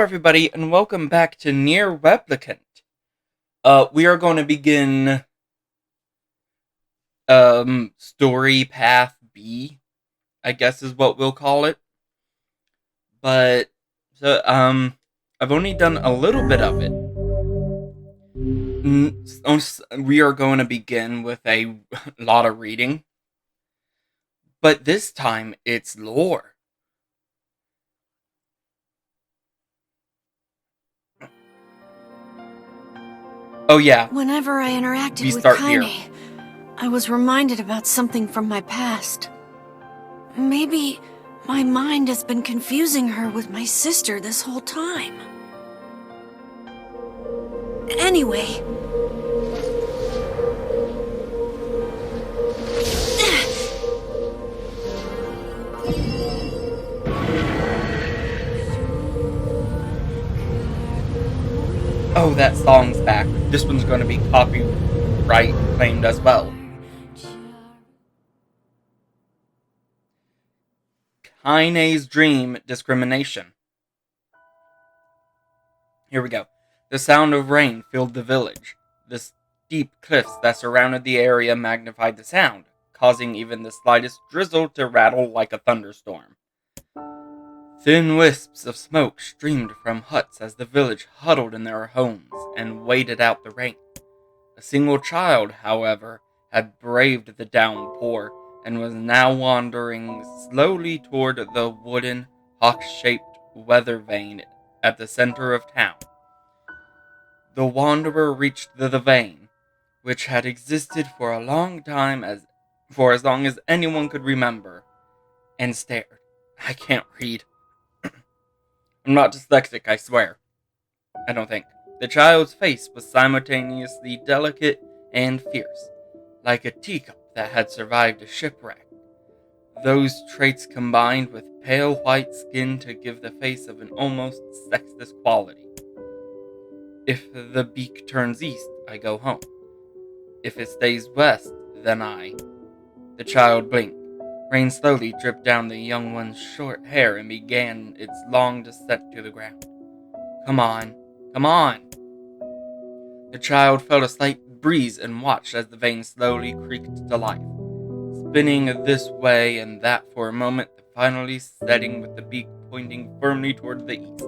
everybody, and welcome back to Nier Replicant. We are going to begin, story path B, I guess is what we'll call it. But, I've only done a little bit of it. We are going to begin with a lot of reading. But this time, it's lore. Oh yeah, Whenever I interacted we with start here. Kaine, I was reminded about something from my past. Maybe my mind has been confusing her with my sister this whole time. Anyway... Oh, that song's back. This one's going to be copyright claimed as well. Kaine's dream discrimination. Here we go. The sound of rain filled the village. The steep cliffs that surrounded the area magnified the sound, causing even the slightest drizzle to rattle like a thunderstorm. Thin wisps of smoke streamed from huts as the village huddled in their homes and waited out the rain. A single child, however, had braved the downpour and was now wandering slowly toward the wooden, hawk-shaped weather vane at the center of town. The wanderer reached the vein, which had existed for a long time, for as long as anyone could remember, and stared. I can't read. I'm not dyslexic, I swear. I don't think. The child's face was simultaneously delicate and fierce, like a teacup that had survived a shipwreck. Those traits combined with pale white skin to give the face of an almost sexless quality. If the beak turns east, I go home. If it stays west, then I... The child blinked. Rain slowly dripped down the young one's short hair and began its long descent to the ground. Come on, come on! The child felt a slight breeze and watched as the vein slowly creaked to life, spinning this way and that for a moment, finally setting with the beak pointing firmly toward the east.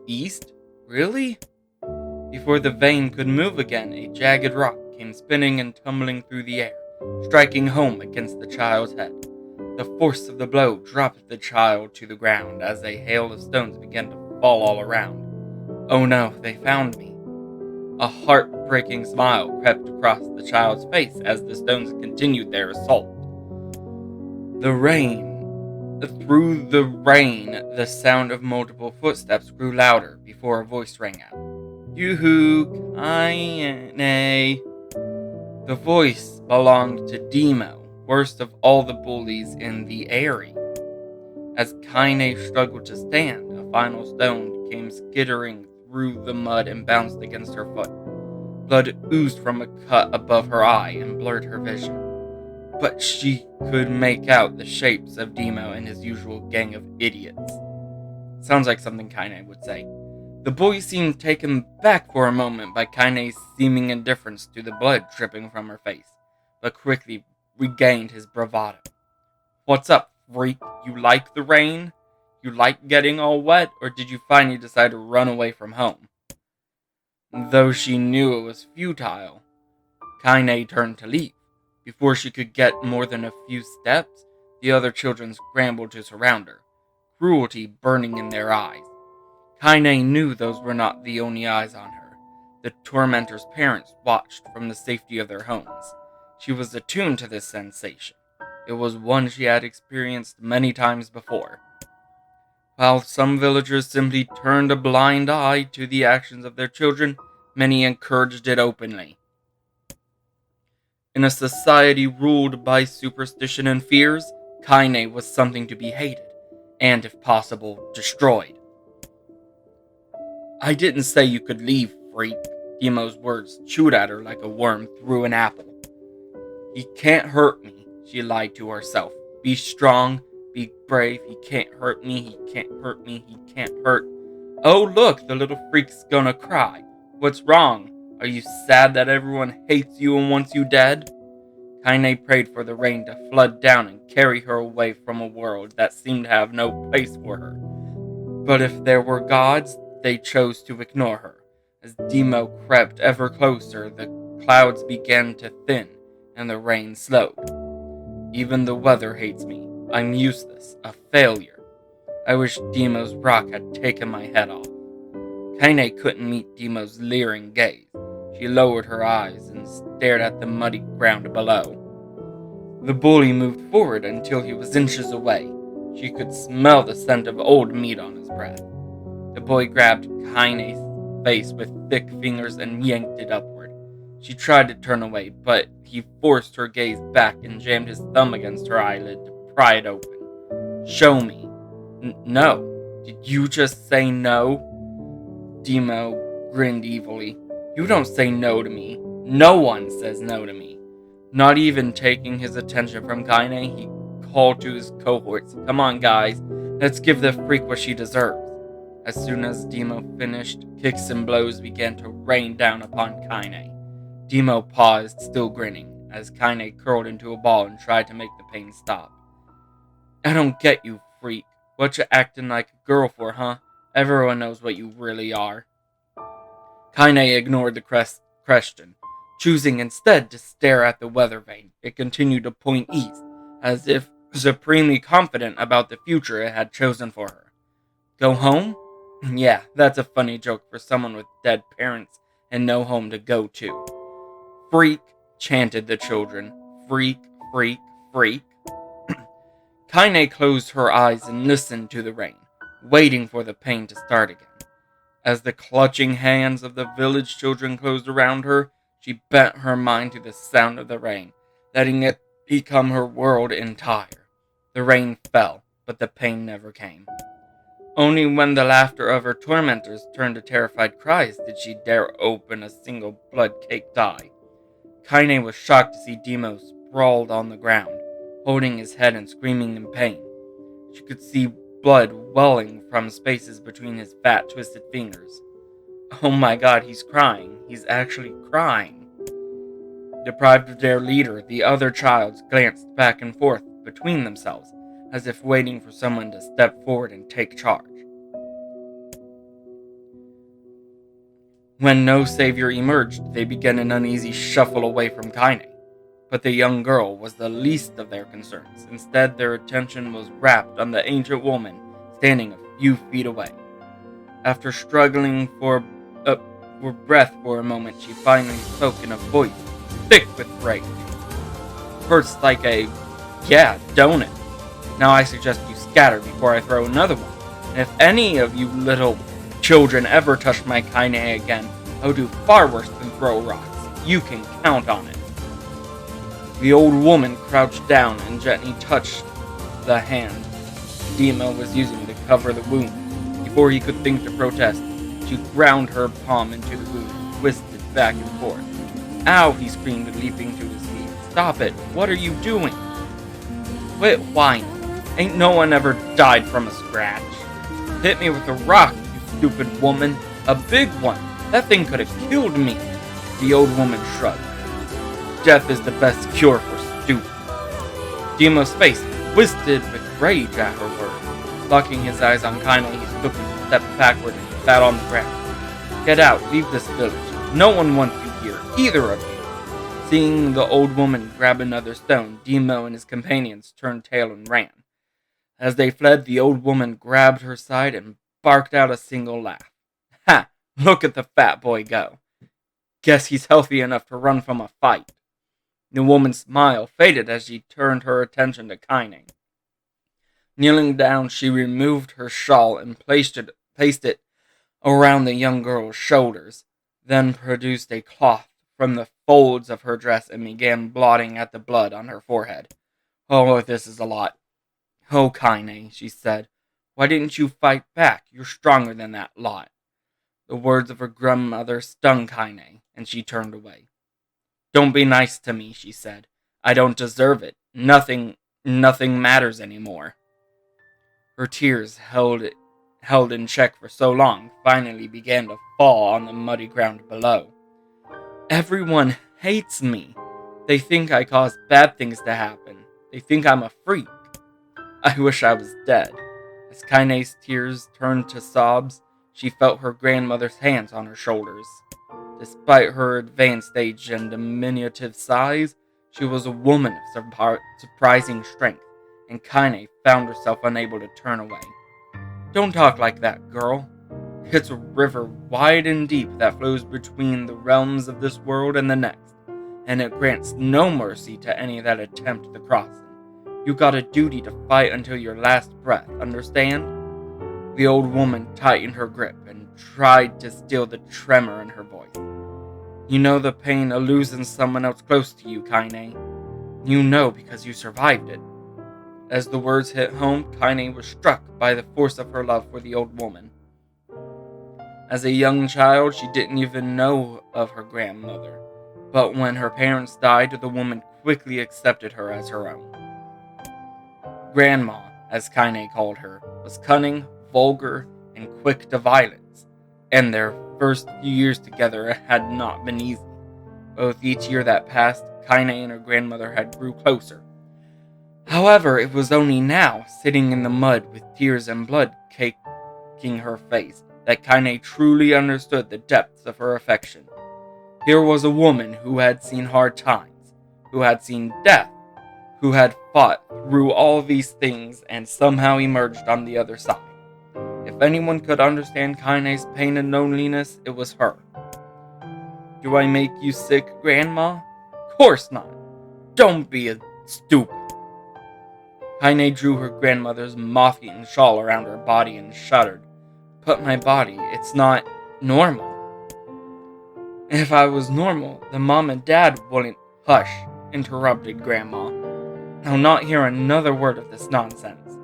East? Really? Before the vein could move again, a jagged rock came spinning and tumbling through the air, striking home against the child's head. The force of the blow dropped the child to the ground as a hail of stones began to fall all around. Oh no, they found me. A heartbreaking smile crept across the child's face as the stones continued their assault. Through the rain, the sound of multiple footsteps grew louder before a voice rang out. Yoo-hoo, Kaine. The voice belonged to Demo, worst of all the bullies in the area. As Kaine struggled to stand, a final stone came skittering through the mud and bounced against her foot. Blood oozed from a cut above her eye and blurred her vision. But she could make out the shapes of Demo and his usual gang of idiots. Sounds like something Kaine would say. The boy seemed taken back for a moment by Kaine's seeming indifference to the blood dripping from her face, but quickly regained his bravado. What's up, freak? You like the rain? You like getting all wet, or did you finally decide to run away from home? Though she knew it was futile, Kaine turned to leave. Before she could get more than a few steps, the other children scrambled to surround her, cruelty burning in their eyes. Kaine knew those were not the only eyes on her. The tormentor's parents watched from the safety of their homes. She was attuned to this sensation. It was one she had experienced many times before. While some villagers simply turned a blind eye to the actions of their children, many encouraged it openly. In a society ruled by superstition and fears, Kaine was something to be hated, and if possible, destroyed. I didn't say you could leave, freak. Demo's words chewed at her like a worm through an apple. He can't hurt me, she lied to herself. Be strong, be brave, he can't hurt me, he can't hurt me, he can't hurt. Oh look, the little freak's gonna cry. What's wrong? Are you sad that everyone hates you and wants you dead? Kaine prayed for the rain to flood down and carry her away from a world that seemed to have no place for her. But if there were gods, they chose to ignore her. As Demo crept ever closer, the clouds began to thin and the rain slowed. Even the weather hates me. I'm useless, a failure. I wish Demo's rock had taken my head off. Kaine couldn't meet Demo's leering gaze. She lowered her eyes and stared at the muddy ground below. The bully moved forward until he was inches away. She could smell the scent of old meat on his breath. The boy grabbed Kaine's face with thick fingers and yanked it upward. She tried to turn away, but he forced her gaze back and jammed his thumb against her eyelid to pry it open. Show me. No. Did you just say no? Demo grinned evilly. You don't say no to me. No one says no to me. Not even taking his attention from Kaine, he called to his cohorts. Come on, guys. Let's give the freak what she deserves. As soon as Demo finished, kicks and blows began to rain down upon Kaine. Demo paused, still grinning, as Kaine curled into a ball and tried to make the pain stop. I don't get you, freak. What you acting like a girl for, huh? Everyone knows what you really are. Kaine ignored the question, choosing instead to stare at the weather vane. It continued to point east, as if supremely confident about the future it had chosen for her. Go home? Yeah, that's a funny joke for someone with dead parents and no home to go to. Freak, chanted the children. Freak, freak, freak. Kaine closed her eyes and listened to the rain, waiting for the pain to start again. As the clutching hands of the village children closed around her, she bent her mind to the sound of the rain, letting it become her world entire. The rain fell, but the pain never came. Only when the laughter of her tormentors turned to terrified cries did she dare open a single blood-caked eye. Kaine was shocked to see Demo sprawled on the ground, holding his head and screaming in pain. She could see blood welling from spaces between his fat, twisted fingers. Oh my god, he's crying. He's actually crying. Deprived of their leader, the other childs glanced back and forth between themselves, as if waiting for someone to step forward and take charge. When no savior emerged, they began an uneasy shuffle away from Kaine. But the young girl was the least of their concerns. Instead, their attention was wrapped on the ancient woman standing a few feet away. After struggling for breath for a moment, she finally spoke in a voice thick with rage. Hurts like a, yeah, don't it? Now I suggest you scatter before I throw another one. And if any of you little children ever touch my Kaine again, I'll do far worse than throw rocks. You can count on it. The old woman crouched down and gently touched the hand Demo was using to cover the wound. Before he could think to protest, she ground her palm into the wound and twisted back and forth. Ow, he screamed, leaping to his feet. Stop it. What are you doing? Quit whining. Ain't no one ever died from a scratch. Hit me with a rock, you stupid woman. A big one. That thing could have killed me. The old woman shrugged. Death is the best cure for stupid. Demo's face twisted with rage at her words. Locking his eyes on Kaine, he took a step backward and sat on the ground. Get out, leave this village. No one wants you here, either of you. Seeing the old woman grab another stone, Demo and his companions turned tail and ran. As they fled, the old woman grabbed her side and barked out a single laugh. Ha! Look at the fat boy go. Guess he's healthy enough to run from a fight. The woman's smile faded as she turned her attention to Kaine. Kneeling down, she removed her shawl and placed it around the young girl's shoulders, then produced a cloth from the folds of her dress and began blotting at the blood on her forehead. Oh, this is a lot. Oh, Kaine, she said, why didn't you fight back? You're stronger than that lot. The words of her grandmother stung Kaine, and she turned away. Don't be nice to me, she said. I don't deserve it. Nothing matters anymore. Her tears held held in check for so long, finally began to fall on the muddy ground below. Everyone hates me. They think I cause bad things to happen. They think I'm a freak. I wish I was dead. As Kaine's tears turned to sobs, she felt her grandmother's hands on her shoulders. Despite her advanced age and diminutive size, she was a woman of surprising strength, and Kaine found herself unable to turn away. Don't talk like that, girl. It's a river wide and deep that flows between the realms of this world and the next, and it grants no mercy to any that attempt the crossing. You got a duty to fight until your last breath, understand? The old woman tightened her grip and tried to still the tremor in her voice. You know the pain of losing someone else close to you, Kaine. You know because you survived it. As the words hit home, Kaine was struck by the force of her love for the old woman. As a young child, she didn't even know of her grandmother, but when her parents died, the woman quickly accepted her as her own. Grandma, as Kaine called her, was cunning, vulgar, and quick to violence, and their first few years together had not been easy. Both each year that passed, Kaine and her grandmother had grew closer. However, it was only now, sitting in the mud with tears and blood caking her face, that Kaine truly understood the depths of her affection. Here was a woman who had seen hard times, who had seen death, who had fought through all these things and somehow emerged on the other side. If anyone could understand Kaine's pain and loneliness, it was her. Do I make you sick, Grandma? Course not. Don't be a stupid. Kaine drew her grandmother's moth-eaten shawl around her body and shuddered. But my body, it's not normal. If I was normal, then Mom and Dad wouldn't. Hush, interrupted Grandma. I'll not hear another word of this nonsense.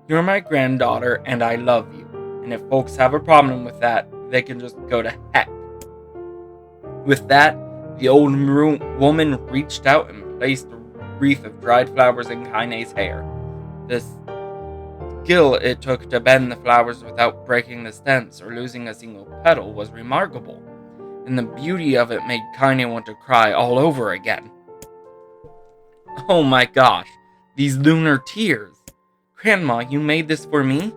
You're my granddaughter, and I love you. And if folks have a problem with that, they can just go to heck. With that, the old woman reached out and placed a wreath of dried flowers in Kaine's hair. The skill it took to bend the flowers without breaking the stems or losing a single petal was remarkable, and the beauty of it made Kaine want to cry all over again. Oh my gosh, these lunar tears! Grandma, you made this for me?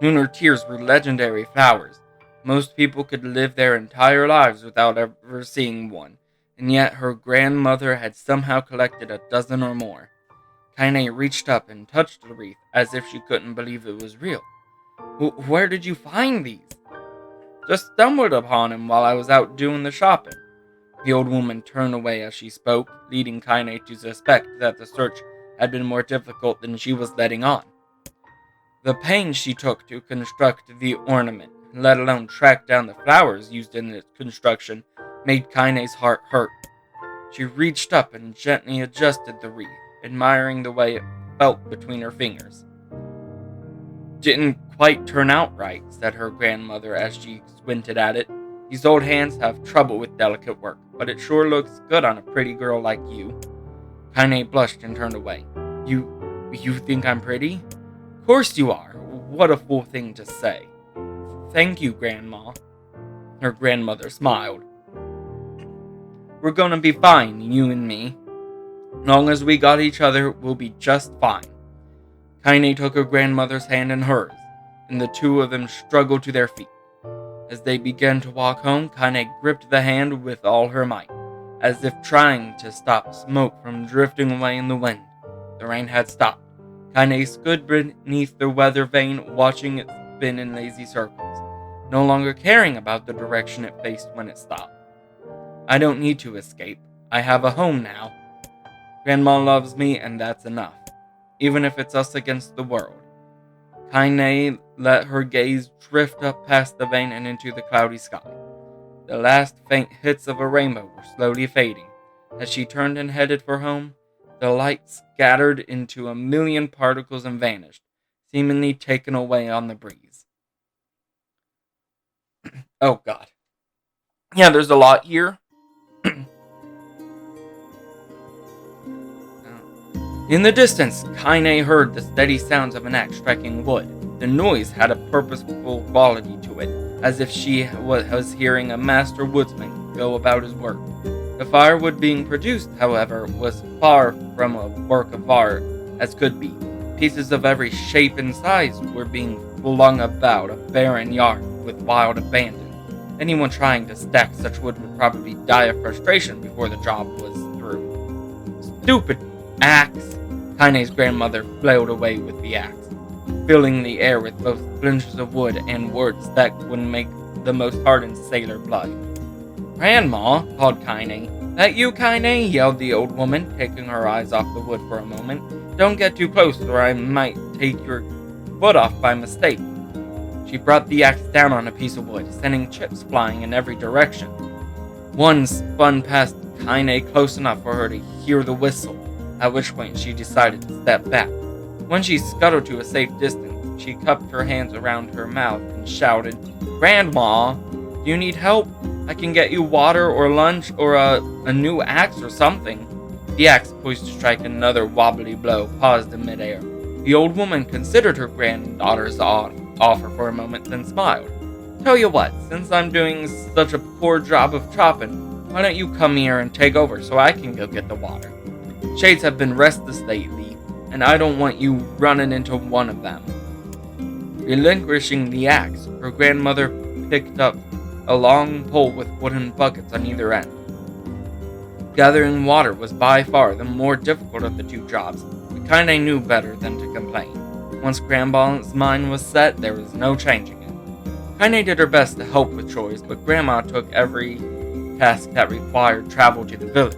Lunar tears were legendary flowers. Most people could live their entire lives without ever seeing one, and yet her grandmother had somehow collected a dozen or more. Kaine reached up and touched the wreath as if she couldn't believe it was real. Where did you find these? Just stumbled upon them while I was out doing the shopping. The old woman turned away as she spoke, leading Kaine to suspect that the search had been more difficult than she was letting on. The pains she took to construct the ornament, let alone track down the flowers used in its construction, made Kaine's heart hurt. She reached up and gently adjusted the wreath, admiring the way it felt between her fingers. Didn't quite turn out right, said her grandmother as she squinted at it. These old hands have trouble with delicate work, but it sure looks good on a pretty girl like you. Kaine blushed and turned away. You think I'm pretty? Of course you are. What a fool thing to say. Thank you, Grandma. Her grandmother smiled. We're gonna be fine, you and me. Long as we got each other, we'll be just fine. Kaine took her grandmother's hand in hers, and the two of them struggled to their feet. As they began to walk home, Kaine gripped the hand with all her might, as if trying to stop smoke from drifting away in the wind. The rain had stopped. Kaine stood beneath the weather vane, watching it spin in lazy circles, no longer caring about the direction it faced when it stopped. I don't need to escape. I have a home now. Grandma loves me, and that's enough, even if it's us against the world. Kaine let her gaze drift up past the vane and into the cloudy sky. The last faint hits of a rainbow were slowly fading. As she turned and headed for home, the light scattered into a million particles and vanished, seemingly taken away on the breeze. Oh god. Yeah, there's a lot here. In the distance, Kaine heard the steady sounds of an axe striking wood. The noise had a purposeful quality to it, as if she was hearing a master woodsman go about his work. The firewood being produced, however, was far from a work of art as could be. Pieces of every shape and size were being flung about a barren yard with wild abandon. Anyone trying to stack such wood would probably die of frustration before the job was through. Stupid axe! Kaine's grandmother flailed away with the axe, filling the air with both splinters of wood and words that would make the most hardened sailor blush. "Grandma," called Kaine. "That you, Kaine?" yelled the old woman, taking her eyes off the wood for a moment. "Don't get too close or I might take your foot off by mistake." She brought the axe down on a piece of wood, sending chips flying in every direction. One spun past Kaine close enough for her to hear the whistle, at which point she decided to step back. When she scuttled to a safe distance, she cupped her hands around her mouth and shouted, "Grandma, do you need help? I can get you water or lunch or a new axe or something." The axe, poised to strike another wobbly blow, paused in midair. The old woman considered her granddaughter's offer for a moment, then smiled. "Tell you what, since I'm doing such a poor job of chopping, why don't you come here and take over so I can go get the water? Shades have been restless lately, and I don't want you running into one of them." Relinquishing the axe, her grandmother picked up a long pole with wooden buckets on either end. Gathering water was by far the more difficult of the two jobs, but Kaine knew better than to complain. Once Grandma's mind was set, there was no changing it. Kaine did her best to help with chores, but Grandma took every task that required travel to the village.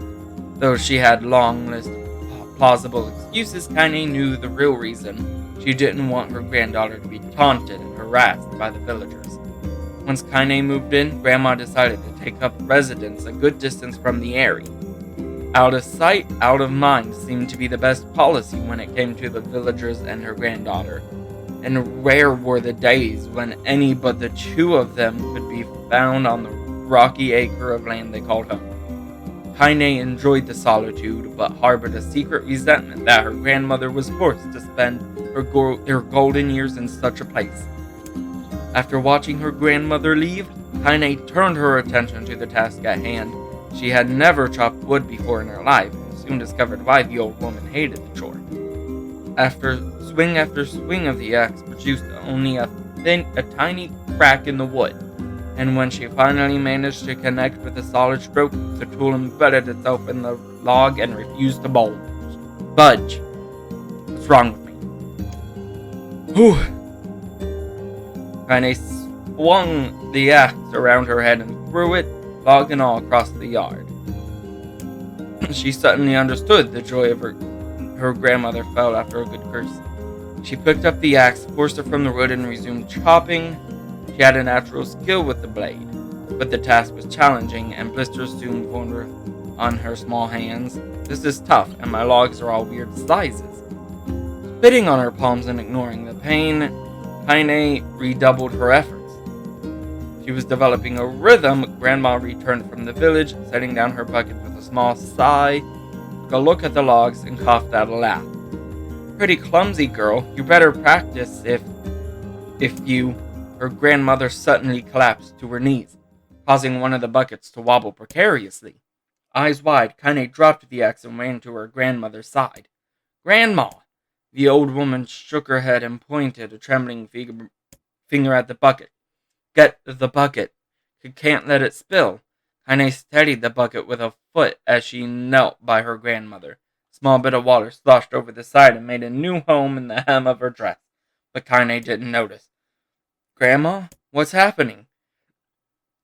Though she had a long list of plausible excuses, Kaine knew the real reason. She didn't want her granddaughter to be taunted and harassed by the villagers. Once Kaine moved in, Grandma decided to take up residence a good distance from the area. Out of sight, out of mind seemed to be the best policy when it came to the villagers and her granddaughter, and rare were the days when any but the two of them could be found on the rocky acre of land they called home. Kaine enjoyed the solitude, but harbored a secret resentment that her grandmother was forced to spend her golden years in such a place. After watching her grandmother leave, Kaine turned her attention to the task at hand. She had never chopped wood before in her life, and soon discovered why the old woman hated the chore. After swing of the axe produced only a tiny crack in the wood, and when she finally managed to connect with a solid stroke, the tool embedded itself in the log and refused to budge. What's wrong with me? Whew. Kaine swung the axe around her head and threw it, log and all, across the yard. She suddenly understood the joy of her grandmother felt after a good curse. She picked up the axe, forced it from the wood, and resumed chopping. She had a natural skill with the blade, but the task was challenging, and blisters soon formed on her small hands. "This is tough, and my logs are all weird sizes." Spitting on her palms and ignoring the pain, Kaine redoubled her efforts. She was developing a rhythm. Grandma returned from the village, setting down her bucket with a small sigh, took a look at the logs, and coughed out a laugh. "Pretty clumsy, girl. You better practice if you..." Her grandmother suddenly collapsed to her knees, causing one of the buckets to wobble precariously. Eyes wide, Kaine dropped the axe and ran to her grandmother's side. "Grandma!" The old woman shook her head and pointed a trembling finger at the bucket. "Get the bucket. You can't let it spill." Kaine steadied the bucket with a foot as she knelt by her grandmother. A small bit of water sloshed over the side and made a new home in the hem of her dress, but Kaine didn't notice. "Grandma, what's happening?"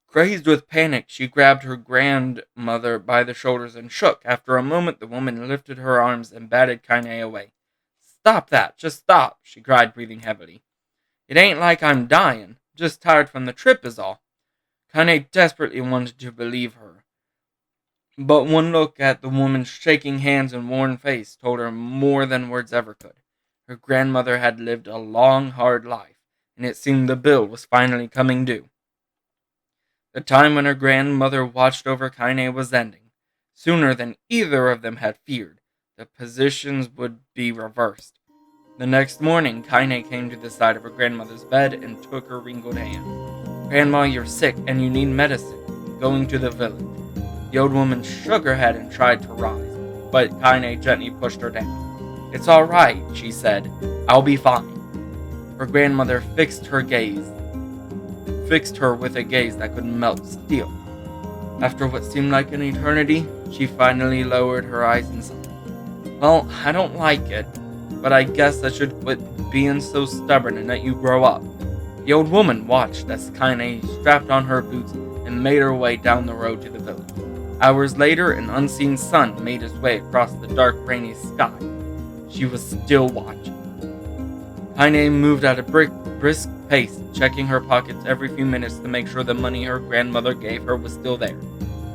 Crazed with panic, she grabbed her grandmother by the shoulders and shook. After a moment, the woman lifted her arms and batted Kaine away. "Stop that! Just stop!" she cried, breathing heavily. "It ain't like I'm dying. Just tired from the trip is all." Kaine desperately wanted to believe her, but one look at the woman's shaking hands and worn face told her more than words ever could. Her grandmother had lived a long, hard life, and it seemed the bill was finally coming due. The time when her grandmother watched over Kaine was ending. Sooner than either of them had feared, the positions would be reversed. The next morning, Kaine came to the side of her grandmother's bed and took her wrinkled hand. "Grandma, you're sick and you need medicine. I'm going to the village." The old woman shook her head and tried to rise, but Kaine gently pushed her down. "It's all right," she said. "I'll be fine." Her grandmother fixed her with a gaze that could melt steel. After what seemed like an eternity, she finally lowered her eyes and said, "Well, I don't like it, but I guess I should quit being so stubborn and let you grow up." The old woman watched as Kaine strapped on her boots and made her way down the road to the village. Hours later, an unseen sun made its way across the dark, rainy sky. She was still watching. Kaine moved at a brisk pace, checking her pockets every few minutes to make sure the money her grandmother gave her was still there.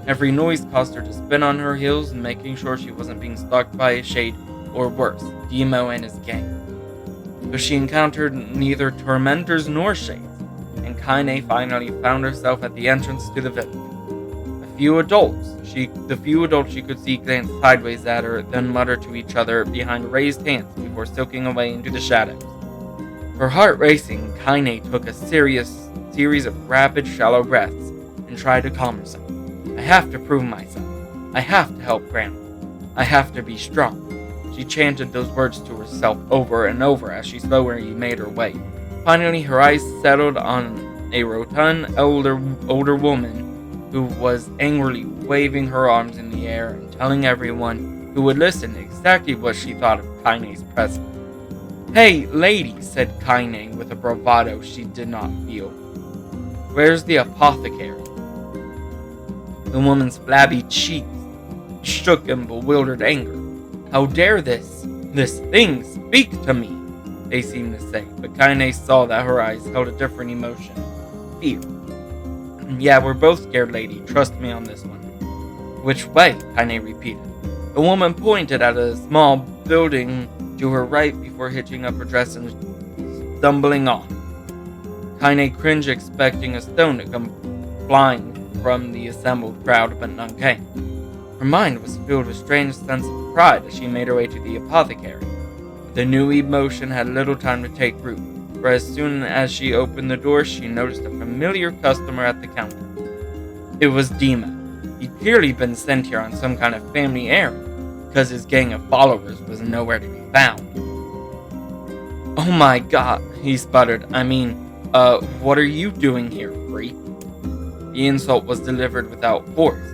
Every noise caused her to spin on her heels, making sure she wasn't being stalked by a shade, or worse, Demo and his gang. But she encountered neither tormentors nor shades, and Kaine finally found herself at the entrance to the village. The few adults she could see glanced sideways at her, then muttered to each other behind raised hands before silking away into the shadows. Her heart racing, Kaine took a series of rapid, shallow breaths and tried to calm herself. "I have to prove myself. I have to help Grandma. I have to be strong." She chanted those words to herself over and over as she slowly made her way. Finally, her eyes settled on a rotund, older woman who was angrily waving her arms in the air and telling everyone who would listen exactly what she thought of Kaine's presence. "Hey, lady," said Kaine with a bravado she did not feel. "Where's the apothecary?" The woman's flabby cheeks shook in bewildered anger. "How dare this thing speak to me?" they seemed to say, but Kaine saw that her eyes held a different emotion. Fear. "Yeah, we're both scared, lady. Trust me on this one." "Which way?" Kaine repeated. The woman pointed at a small building to her right before hitching up her dress and stumbling on. Kaine cringed, expecting a stone to come flying from the assembled crowd, but none came. Her mind was filled with a strange sense of pride as she made her way to the apothecary. But the new emotion had little time to take root, for as soon as she opened the door, she noticed a familiar customer at the counter. It was Demo. He'd clearly been sent here on some kind of family errand, because his gang of followers was nowhere to be found. "Oh my god," he sputtered. What are you doing here, freak?" The insult was delivered without force,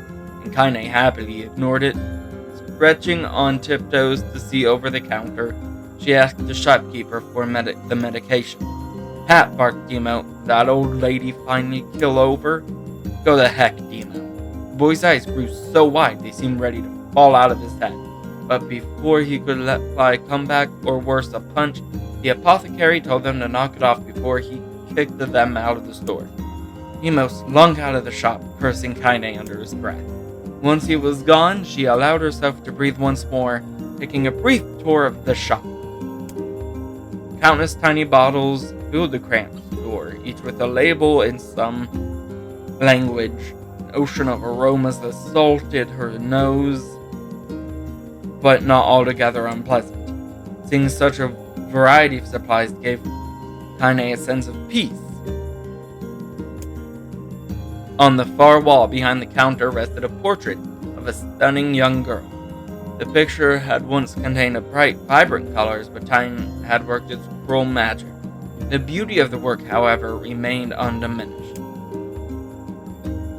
and Kaine happily ignored it. Stretching on tiptoes to see over the counter, she asked the shopkeeper for the medication. "Hat," barked Demo. "That old lady finally kill over?" "Go the heck, Demo." The boy's eyes grew so wide they seemed ready to fall out of his head. But before he could let fly a comeback, or worse, a punch, the apothecary told them to knock it off before he kicked them out of the store. Demo slunk out of the shop, cursing Kaine under his breath. Once he was gone, she allowed herself to breathe once more, taking a brief tour of the shop. Countless tiny bottles filled the cramped store, each with a label in some language. An ocean of aromas assaulted her nose, but not altogether unpleasant. Seeing such a variety of supplies gave Kaine a sense of peace. On the far wall behind the counter rested a portrait of a stunning young girl. The picture had once contained a bright, vibrant colors, but time had worked its cruel magic. The beauty of the work, however, remained undiminished.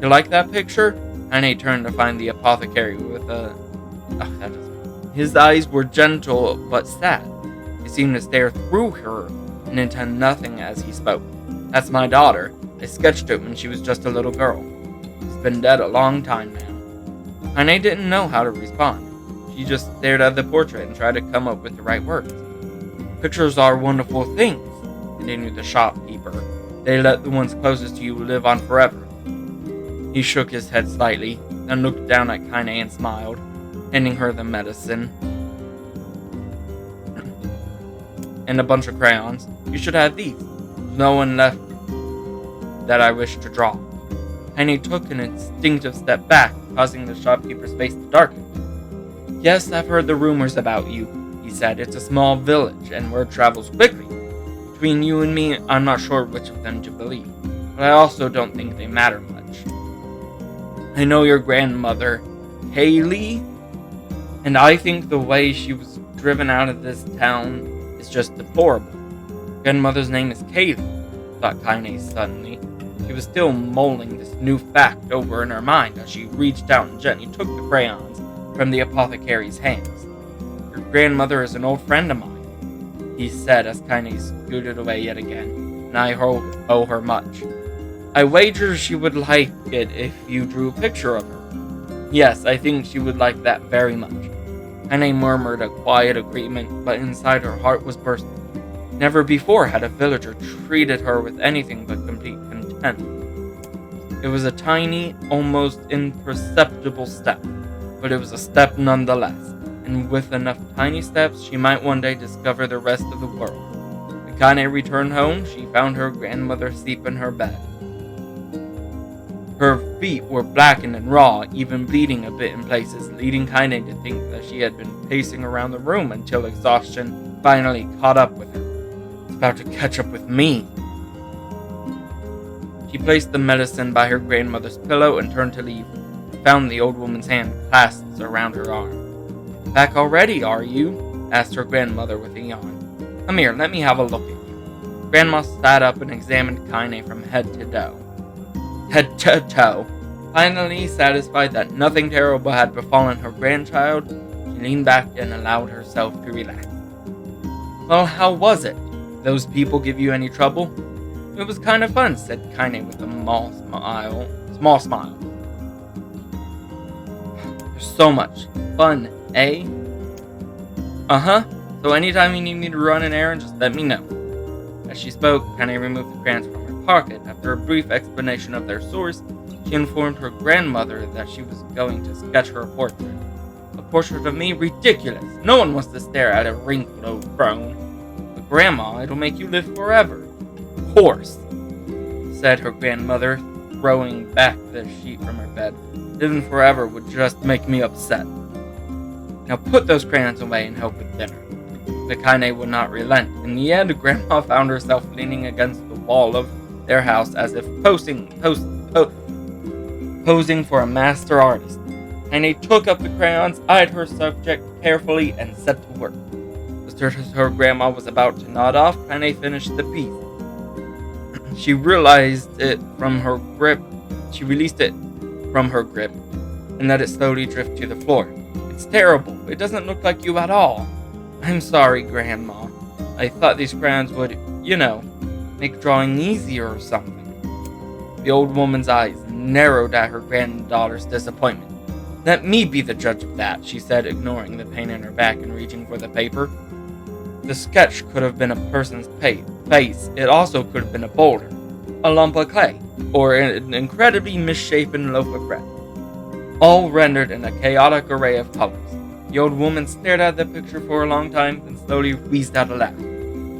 "You like that picture?" Kaine turned to find the apothecary with His eyes were gentle but sad. He seemed to stare through her and intend nothing as he spoke. "That's my daughter. I sketched it when she was just a little girl. She's been dead a long time now." Kaine didn't know how to respond. She just stared at the portrait and tried to come up with the right words. "Pictures are wonderful things," continued the shopkeeper. "They let the ones closest to you live on forever." He shook his head slightly, then looked down at Kaine and smiled, handing her the medicine and a bunch of crayons. "You should have these. There's no one left that I wish to draw." Kaine took an instinctive step back, causing the shopkeeper's face to darken. "Yes, I've heard the rumors about you. he said. It's a small village, and word travels quickly. Between you and me, I'm not sure which of them to believe, but I also don't think they matter much. I know your grandmother, Kaylee, and I think the way she was driven out of this town is just deplorable. Grandmother's name is Kaylee, thought Kaine suddenly. She was still mulling this new fact over in her mind as she reached out and gently took the crayons from the apothecary's hands. Your grandmother is an old friend of mine, he said as Kaine scooted away yet again, and I owe her much. I wager she would like it if you drew a picture of her. Yes, I think she would like that very much. Kaine murmured a quiet agreement, but inside her heart was bursting. Never before had a villager treated her with anything but complete contempt. It was a tiny, almost imperceptible step, but it was a step nonetheless, and with enough tiny steps she might one day discover the rest of the world. When Kaine returned home, she found her grandmother asleep in her bed. Her feet were blackened and raw, even bleeding a bit in places, leading Kaine to think that she had been pacing around the room until exhaustion finally caught up with her. It's about to catch up with me. She placed the medicine by her grandmother's pillow and turned to leave, found the old woman's hand clasped around her arm. Back already, are you? Asked her grandmother with a yawn. Come here, let me have a look at you. Grandma sat up and examined Kaine from head to toe. Finally, satisfied that nothing terrible had befallen her grandchild, she leaned back and allowed herself to relax. Well, how was it? Those people give you any trouble? It was kind of fun, said Kaine with a small smile. There's so much fun, eh? Uh-huh. So anytime you need me to run an errand, just let me know. As she spoke, Kaine removed the crayons from her pocket. After a brief explanation of their source, she informed her grandmother that she was going to sketch her a portrait. A portrait of me? Ridiculous! No one wants to stare at a wrinkled old crone. But Grandma, it'll make you live forever. Horse, said her grandmother, throwing back the sheet from her bed. Living forever would just make me upset. Now put those crayons away and help with dinner. But Kaine would not relent. In the end, Grandma found herself leaning against the wall of their house as if posing for a master artist. Kaine took up the crayons, eyed her subject carefully, and set to work. Just as her grandma was about to nod off, Kaine finished the piece. She released it from her grip, and let it slowly drift to the floor. It's terrible. It doesn't look like you at all. I'm sorry, Grandma. I thought these crayons would, make drawing easier or something. The old woman's eyes narrowed at her granddaughter's disappointment. Let me be the judge of that, she said, ignoring the pain in her back and reaching for the paper. The sketch could have been a person's face. It also could have been a boulder, a lump of clay, or an incredibly misshapen loaf of bread, all rendered in a chaotic array of colors. The old woman stared at the picture for a long time, then slowly wheezed out a laugh.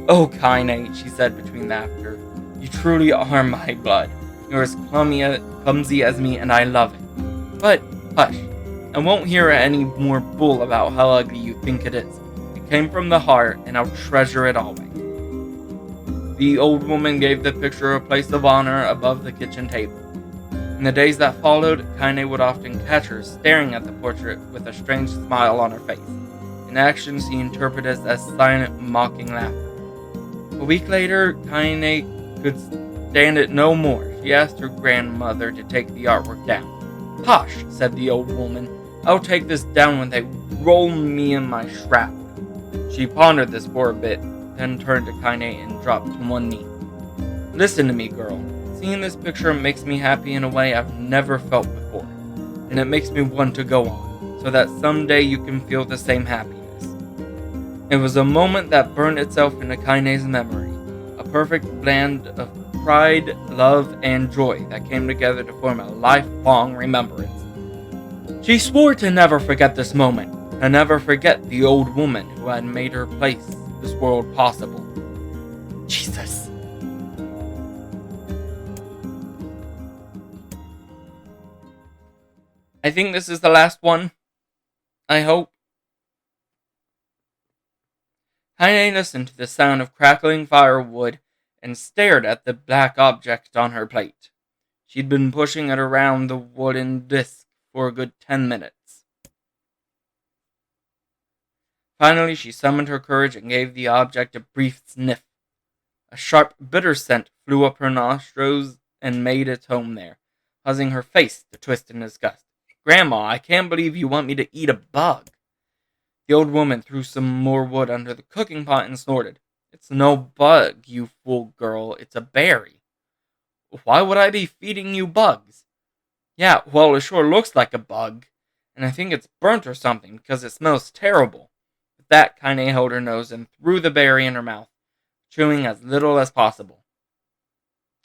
Oh, Kaine, she said between laughter, you truly are my blood. You're as clumsy as me, and I love it. But, hush, I won't hear any more bull about how ugly you think it is. It came from the heart, and I'll treasure it always. The old woman gave the picture a place of honor above the kitchen table. In the days that followed, Kaine would often catch her staring at the portrait with a strange smile on her face. In action, she interpreted as silent, mocking laughter. A week later, Kaine could stand it no more. She asked her grandmother to take the artwork down. Hush, said the old woman. I'll take this down when they roll me in my shroud. She pondered this for a bit, then turned to Kaine and dropped to one knee. Listen to me, girl. Seeing this picture makes me happy in a way I've never felt before, and it makes me want to go on, so that someday you can feel the same happiness. It was a moment that burned itself into Kaine's memory, a perfect blend of pride, love, and joy that came together to form a lifelong remembrance. She swore to never forget this moment, to never forget the old woman who had made her place this world possible. Jesus. I think this is the last one. I hope. Kaine listened to the sound of crackling firewood and stared at the black object on her plate. She'd been pushing it around the wooden disc for a good 10 minutes. Finally, she summoned her courage and gave the object a brief sniff. A sharp, bitter scent flew up her nostrils and made its home there, causing her face to twist in disgust. "Grandma, I can't believe you want me to eat a bug." The old woman threw some more wood under the cooking pot and snorted. "It's no bug, you fool girl, it's a berry." "Why would I be feeding you bugs?" "Yeah, well, it sure looks like a bug, and I think it's burnt or something, because it smells terrible." With that, Kaine held her nose and threw the berry in her mouth, chewing as little as possible.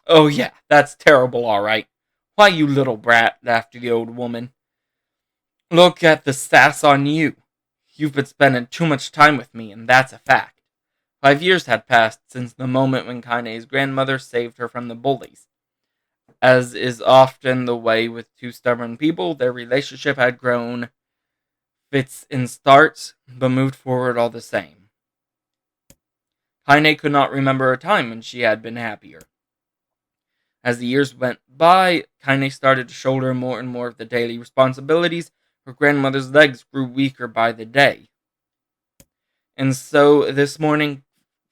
"Oh yeah, that's terrible, all right. Why, you little brat," laughed the old woman. "Look at the sass on you. You've been spending too much time with me, and that's a fact." 5 years had passed since the moment when Kaine's grandmother saved her from the bullies. As is often the way with two stubborn people, their relationship had grown fits in starts, but moved forward all the same. Kaine could not remember a time when she had been happier. As the years went by, Kaine started to shoulder more and more of the daily responsibilities. Her grandmother's legs grew weaker by the day. And so this morning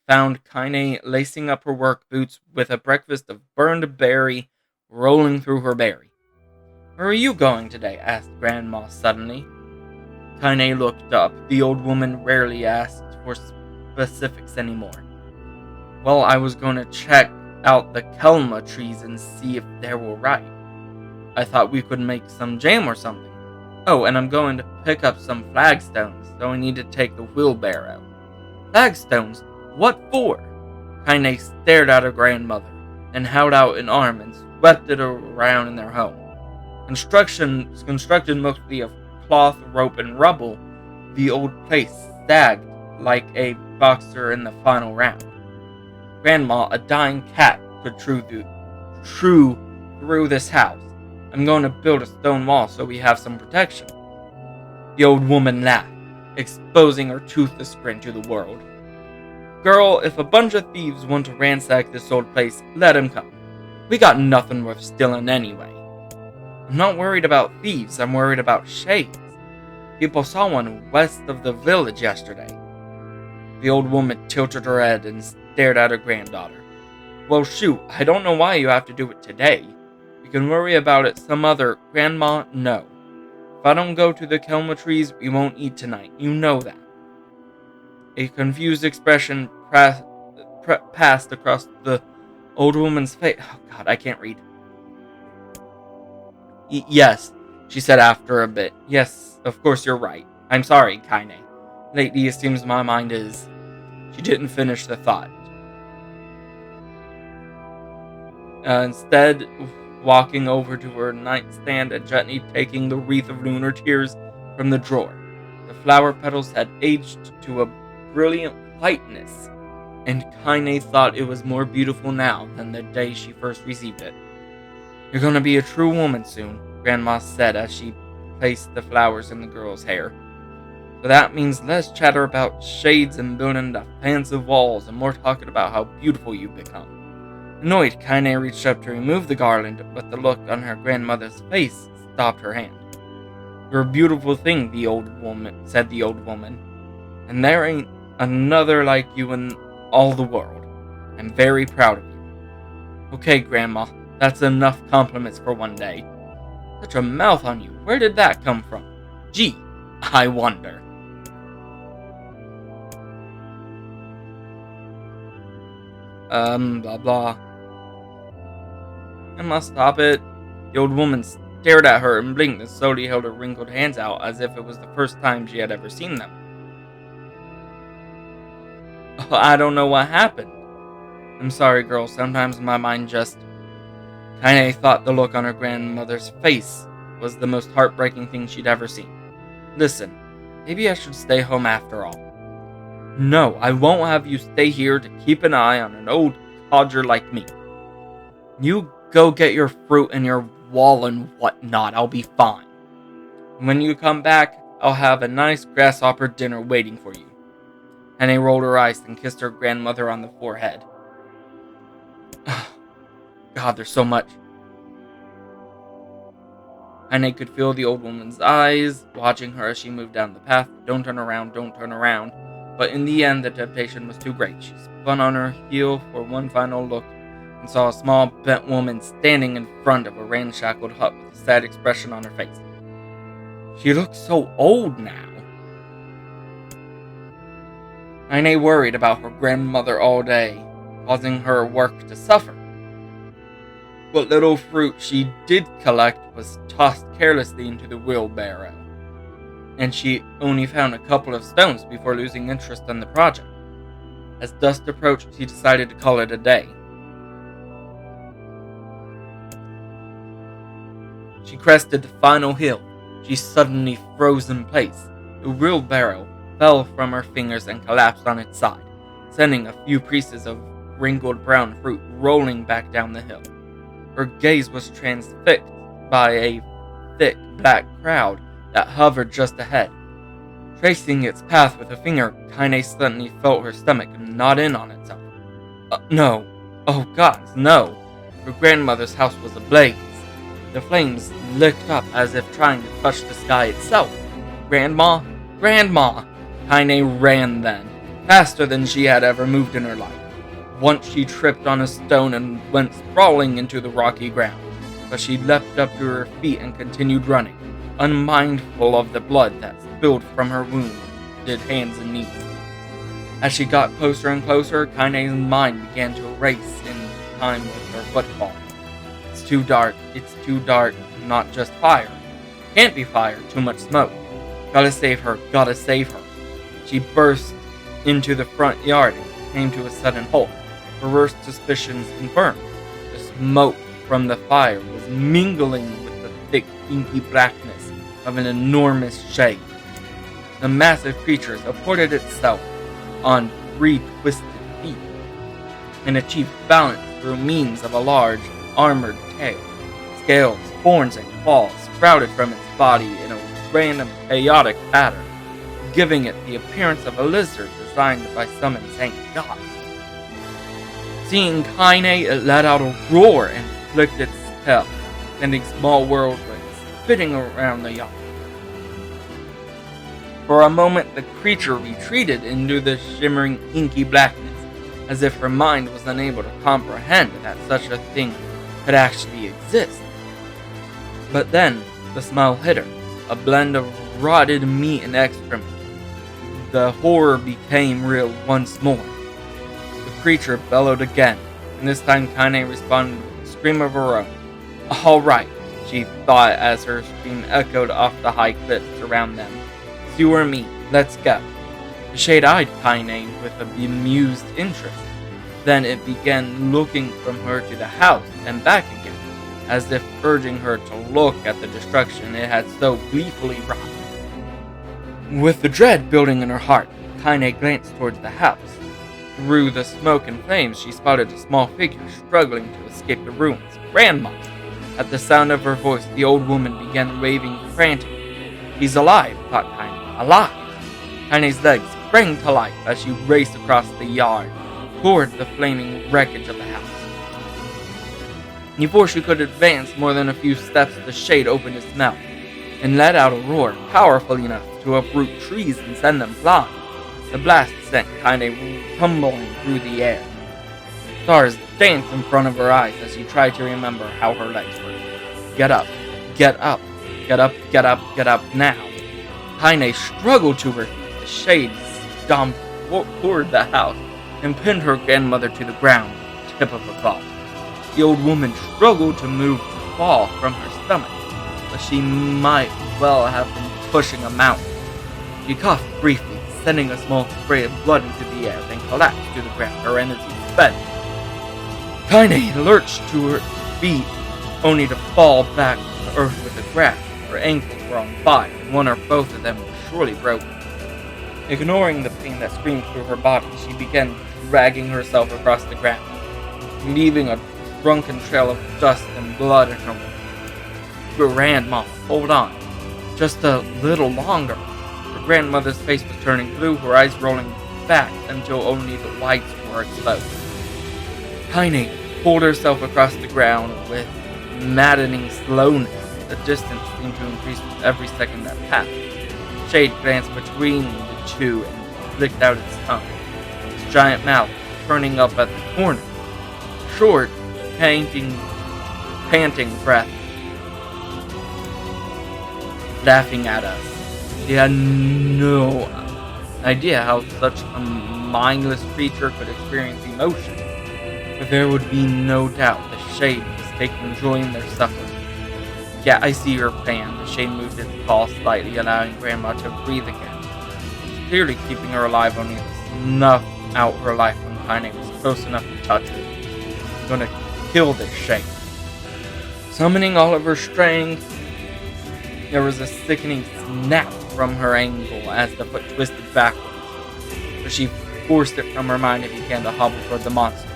found Kaine lacing up her work boots with a breakfast of burned berry rolling through her berry. "Where are you going today?" asked Grandma suddenly. Kaine looked up. The old woman rarely asked for specifics anymore. "Well, I was going to check out the kelma trees and see if they were ripe. I thought we could make some jam or something. Oh, and I'm going to pick up some flagstones, so I need to take the wheelbarrow." "Flagstones? What for?" Kaine stared at her grandmother, and held out an arm and swept it around in their home. Constructed mostly of cloth, rope, and rubble, the old place sagged like a boxer in the final round. "Grandma, a dying cat could chew through this house. I'm going to build a stone wall so we have some protection." The old woman laughed, exposing her toothless grin to the world. "Girl, if a bunch of thieves want to ransack this old place, let 'em come. We got nothing worth stealing anyway." "I'm not worried about thieves, I'm worried about shades. People saw one west of the village yesterday." The old woman tilted her head and stared at her granddaughter. "Well, shoot, I don't know why you have to do it today. We can worry about it some other." "Grandma, no. If I don't go to the kelma trees, we won't eat tonight. You know that." A confused expression passed across the old woman's face. Oh God, I can't read. "Yes," she said after a bit. "Yes, of course you're right. I'm sorry, Kaine. Lately it seems my mind is..." She didn't finish the thought. Instead, walking over to her nightstand and gently taking the wreath of lunar tears from the drawer. The flower petals had aged to a brilliant whiteness, and Kaine thought it was more beautiful now than the day she first received it. "You're going to be a true woman soon," Grandma said as she placed the flowers in the girl's hair. "So that means less chatter about shades and building defensive walls and more talking about how beautiful you've become." Annoyed, Kaine reached up to remove the garland, but the look on her grandmother's face stopped her hand. "You're a beautiful thing," said the old woman, "and there ain't another like you in all the world. I'm very proud of you." "Okay, Grandma, that's enough compliments for one day." "Such a mouth on you. Where did that come from? Gee, I wonder." Blah blah. "I must stop it." The old woman stared at her and blinked and slowly held her wrinkled hands out as if it was the first time she had ever seen them. "Oh, I don't know what happened." "I'm sorry, girl. Sometimes my mind just..." Kaine thought the look on her grandmother's face was the most heartbreaking thing she'd ever seen. "Listen, maybe I should stay home after all." "No, I won't have you stay here to keep an eye on an old codger like me. You go get your fruit and your wall and whatnot. I'll be fine. When you come back, I'll have a nice grasshopper dinner waiting for you." Kaine rolled her eyes and kissed her grandmother on the forehead. God, there's so much. Kaine could feel the old woman's eyes, watching her as she moved down the path. Don't turn around, don't turn around. But in the end, the temptation was too great. She spun on her heel for one final look and saw a small, bent woman standing in front of a ramshackled hut with a sad expression on her face. She looked so old now. Kaine worried about her grandmother all day, causing her work to suffer. What little fruit she did collect was tossed carelessly into the wheelbarrow, and she only found a couple of stones before losing interest in the project. As dusk approached, she decided to call it a day. She crested the final hill. She suddenly froze in place. The wheelbarrow fell from her fingers and collapsed on its side, sending a few pieces of wrinkled brown fruit rolling back down the hill. Her gaze was transfixed by a thick black cloud that hovered just ahead. Tracing its path with a finger, Kaine suddenly felt her stomach knot in on itself. No. Oh gods, no. Her grandmother's house was ablaze. The flames licked up as if trying to touch the sky itself. Grandma? Grandma! Kaine ran then, faster than she had ever moved in her life. Once she tripped on a stone and went sprawling into the rocky ground, but she leapt up to her feet and continued running, unmindful of the blood that spilled from her wounded hands and knees. As she got closer and closer, Kaine's mind began to race in time with her footfall. It's too dark, not just fire. Can't be fire, too much smoke. Gotta save her. She burst into the front yard and came to a sudden halt. Her worst suspicions confirmed. The smoke from the fire was mingling with the thick, inky blackness of an enormous shade. The massive creature supported itself on 3 twisted feet and achieved balance through means of a large, armored tail. Scales, horns, and claws sprouted from its body in a random, chaotic pattern, giving it the appearance of a lizard designed by some insane god. Seeing Kaine, it let out a roar and flicked its tail, sending small whirlwinds spinning around the yard. For a moment, the creature retreated into the shimmering, inky blackness, as if her mind was unable to comprehend that such a thing could actually exist. But then, the smell hit her, a blend of rotted meat and excrement. The horror became real once more. The creature bellowed again, and this time Kaine responded with a scream of her own. All right, she thought as her scream echoed off the high cliffs around them. It's you or me, let's go. The shade eyed Kaine with a bemused interest. Then it began looking from her to the house and back again, as if urging her to look at the destruction it had so gleefully wrought. With the dread building in her heart, Kaine glanced towards the house. Through the smoke and flames, she spotted a small figure struggling to escape the ruins. Grandma! At the sound of her voice, the old woman began waving frantically. He's alive, thought Kaine. Alive! Kaine's legs sprang to life as she raced across the yard toward the flaming wreckage of the house. Before she could advance more than a few steps, the shade opened its mouth and let out a roar powerful enough to uproot trees and send them flying. The blast sent Kaine tumbling through the air. Stars danced in front of her eyes as she tried to remember how her legs worked. Get up, get up, get up, get up, get up now. Kaine struggled to her feet. The shade stomped toward the house and pinned her grandmother to the ground, tip of a claw. The old woman struggled to move to fall from her stomach, but she might well have been pushing a mountain. She coughed briefly, sending a small spray of blood into the air, then collapsed to the ground, her energy spent. Kaine lurched to her feet, only to fall back to earth with a crash. Her ankles were on fire, and one or both of them were surely broken. Ignoring the pain that screamed through her body, she began dragging herself across the ground, leaving a drunken trail of dust and blood in her wake. Grandma, hold on. Just a little longer. Her grandmother's face was turning blue, her eyes rolling back until only the whites were exposed. Kaine pulled herself across the ground with maddening slowness. The distance seemed to increase with every second that passed. Shade glanced between the two and flicked out its tongue, its giant mouth turning up at the corner. Short, panting breath, laughing at us. He had no idea how such a mindless creature could experience emotion, but there would be no doubt the Shade was taking joy in their suffering. Yeah, I see your plan. The Shade moved its paw slightly, allowing Grandma to breathe again. It's clearly keeping her alive, only to snuff out her life when Kaine was close enough to touch her. I'm gonna kill this Shade. Summoning all of her strength, there was a sickening snap from her ankle as the foot twisted backwards. So she forced it from her mind and began to hobble toward the monster.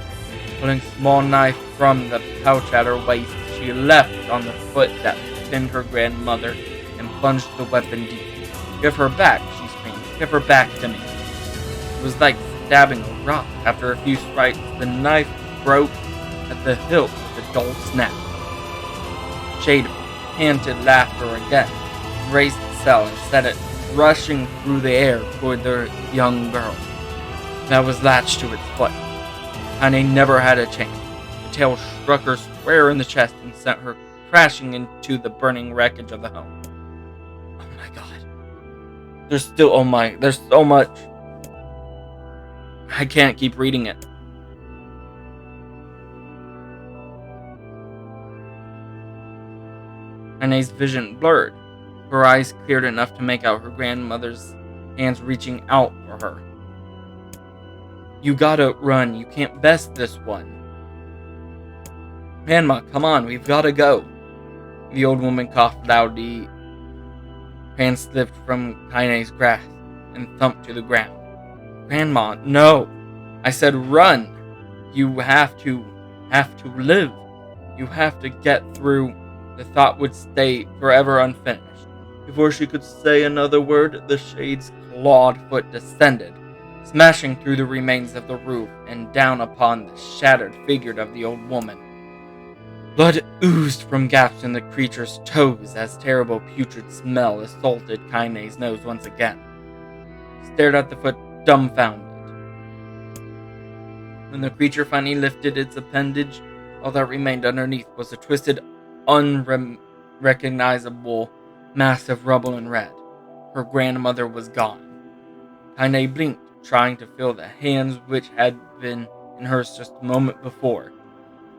Pulling a small knife from the pouch at her waist, she leapt on the foot that pinned her grandmother and plunged the weapon deep. "Give her back," she screamed. "Give her back to me." It was like stabbing a rock. After a few strikes, the knife broke at the hilt with a dull snap. Shade panted laughter again, raised the cell and set it rushing through the air toward the young girl that was latched to its foot. Kaine never had a chance. The tail struck her square in the chest and sent her crashing into the burning wreckage of the home. Oh my god. There's so much. I can't keep reading it. Kaine's vision blurred. Her eyes cleared enough to make out her grandmother's hands reaching out for her. "You gotta run. You can't best this one. Grandma, come on. We've gotta go." The old woman coughed loudly. Hand slipped from Kaine's grasp and thumped to the ground. "Grandma, no. I said run. You have to live. You have to get through." The thought would stay forever unfinished. Before she could say another word, the Shade's clawed foot descended, smashing through the remains of the roof and down upon the shattered figure of the old woman. Blood oozed from gaps in the creature's toes as terrible putrid smell assaulted Kaine's nose once again. He stared at the foot dumbfounded. When the creature finally lifted its appendage, all that remained underneath was a twisted, unrecognizable mass of rubble and red. Her grandmother was gone. Kaine blinked, trying to feel the hands which had been in hers just a moment before.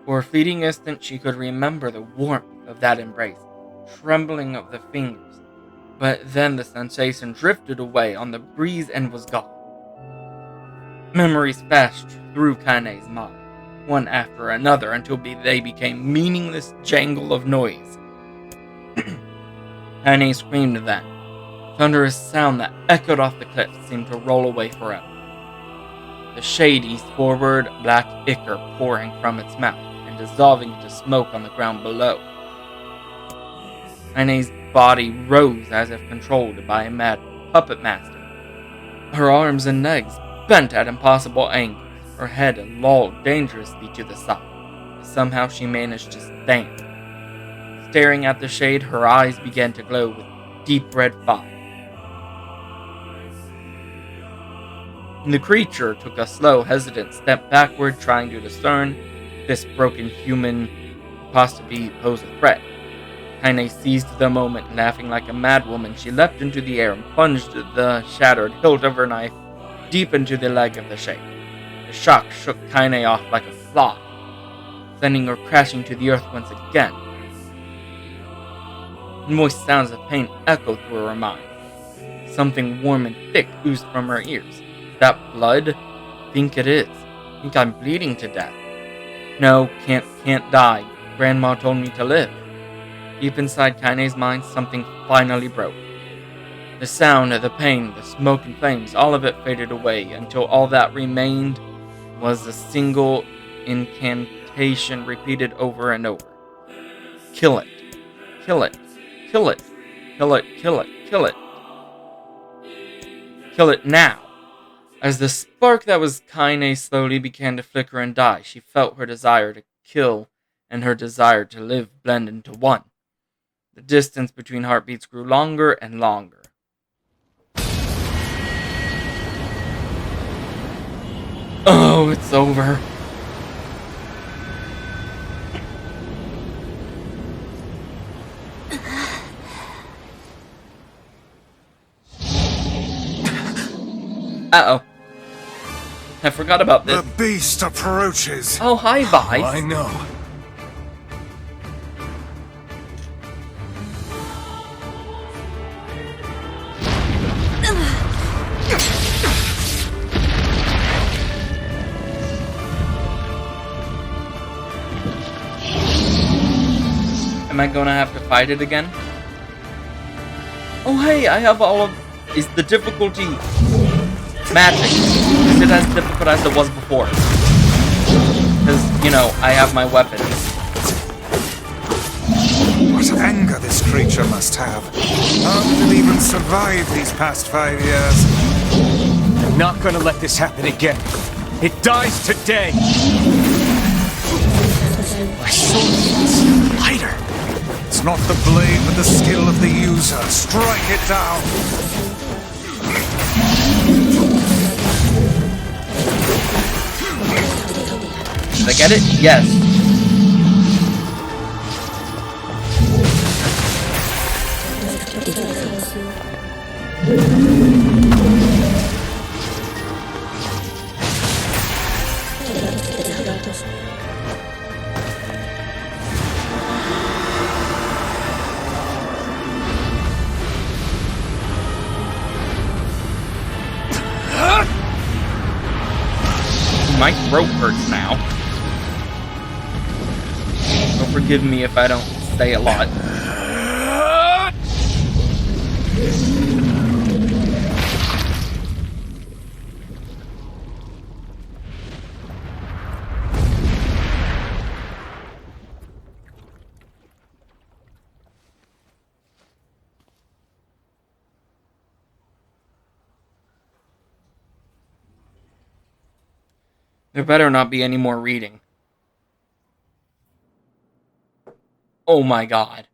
For a fleeting instant she could remember the warmth of that embrace, trembling of the fingers, but then the sensation drifted away on the breeze and was gone. Memories flashed through Kaine's mind, one after another, until they became meaningless jangle of noise. Kaine screamed then. Thunderous sound that echoed off the cliff seemed to roll away forever. The Shade eased forward, black ichor pouring from its mouth and dissolving into smoke on the ground below. Kaine's body rose as if controlled by a mad puppet master. Her arms and legs bent at impossible angles, her head lolled dangerously to the side, but somehow she managed to stand. Staring at the Shade, her eyes began to glow with deep red fire. The creature took a slow, hesitant step backward, trying to discern if this broken human could possibly pose a threat. Kaine seized the moment, laughing like a madwoman. She leapt into the air and plunged the shattered hilt of her knife deep into the leg of the Shade. The shock shook Kaine off like a fly, sending her crashing to the earth once again. Moist sounds of pain echoed through her mind. Something warm and thick oozed from her ears. Is that blood? Think it is. Think I'm bleeding to death. No, can't die. Grandma told me to live. Deep inside Kaine's mind, something finally broke. The sound, the pain, the smoke and flames, all of it faded away until all that remained was a single incantation repeated over and over. Kill it. Kill it. Kill it. Kill it. Kill it. Kill it. Kill it now. As the spark that was Kaine slowly began to flicker and die, she felt her desire to kill and her desire to live blend into one. The distance between heartbeats grew longer and longer. Oh, it's over. Uh-oh. I forgot about this. The beast approaches. Oh, hi, Vice. I know. Am I gonna have to fight it again? Oh, hey, I have all of... Is the difficulty... magic? Is it as difficult as it was before? Because, you know, I have my weapons. What anger this creature must have. How did it even survive these past 5 years? I'm not gonna let this happen again. It dies today! My sword feels lighter. It's not the blade, but the skill of the user. Strike it down! Did I get it? Yes. My throat hurts now. So forgive me if I don't say a lot. There better not be any more reading. Oh my god.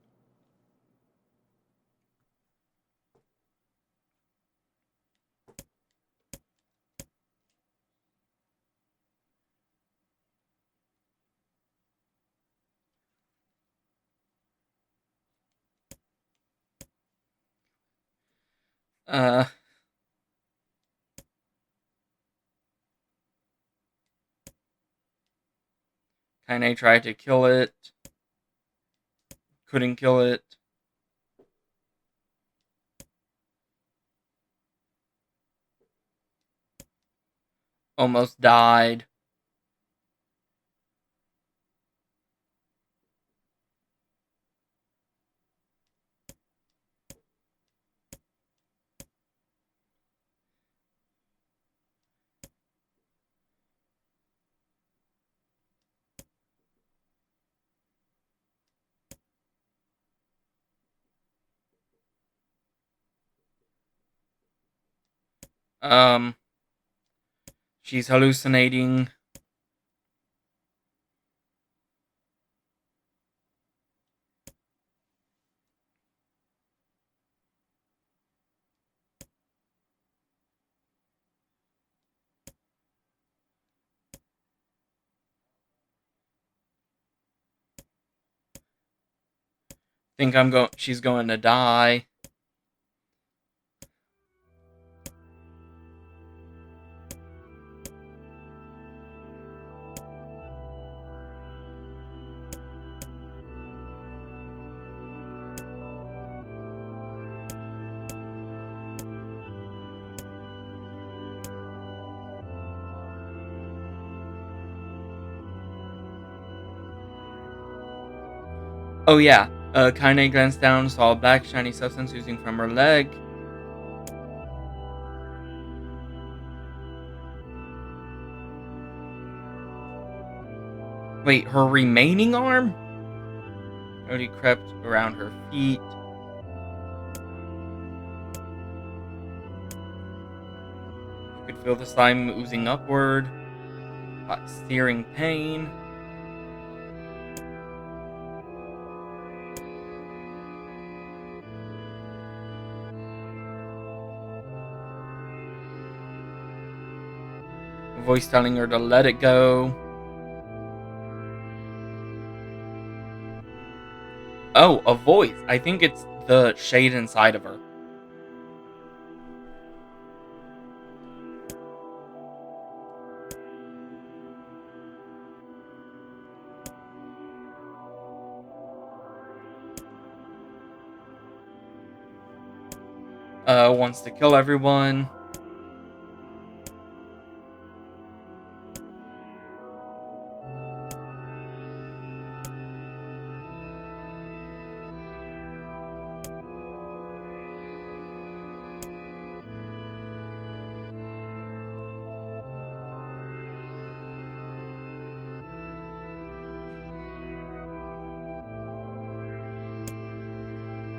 Kaine tried to kill it. Couldn't kill it. Almost died. She's hallucinating. She's going to die. Oh yeah, Kaine glanced down, saw a black shiny substance oozing from her leg. Wait, her remaining arm? Slowly crept around her feet. Could feel the slime oozing upward. Hot searing pain. A voice telling her to let it go. Oh, a voice. I think it's the shade inside of her. Wants to kill everyone.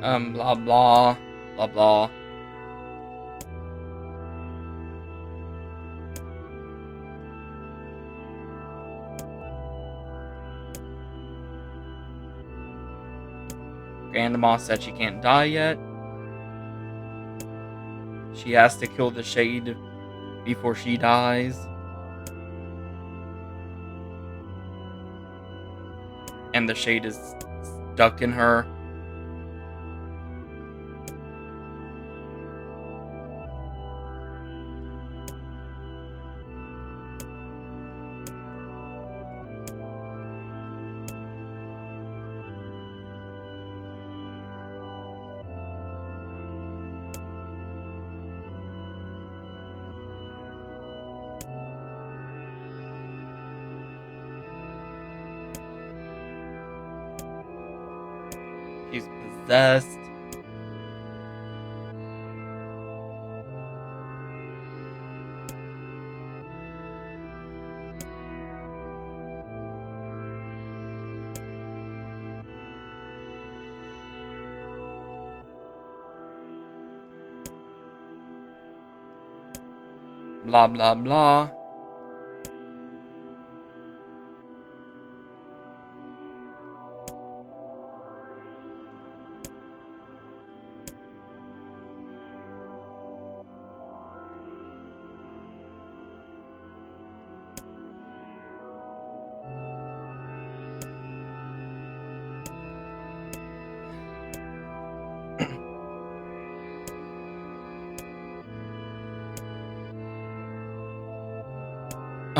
Blah blah. Blah blah. Grandma said she can't die yet. She has to kill the shade before she dies. And the shade is stuck in her. She's possessed. Blah blah blah.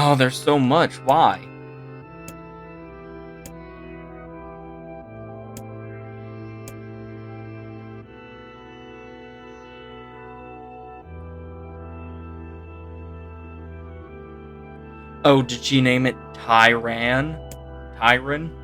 Oh, there's so much. Why? Oh, did she name it Tyran? Tyran?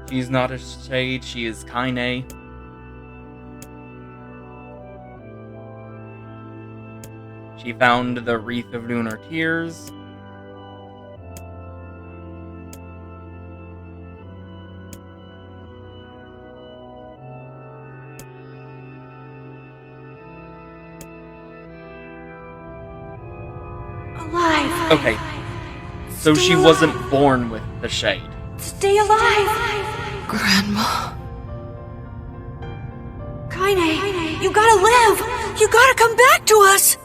She's not a shade, she is Kaine. She found the wreath of lunar tears. Alive. Okay, so she wasn't born with the shade. Stay alive. Grandma. Kaine, you gotta live. You gotta come back to us.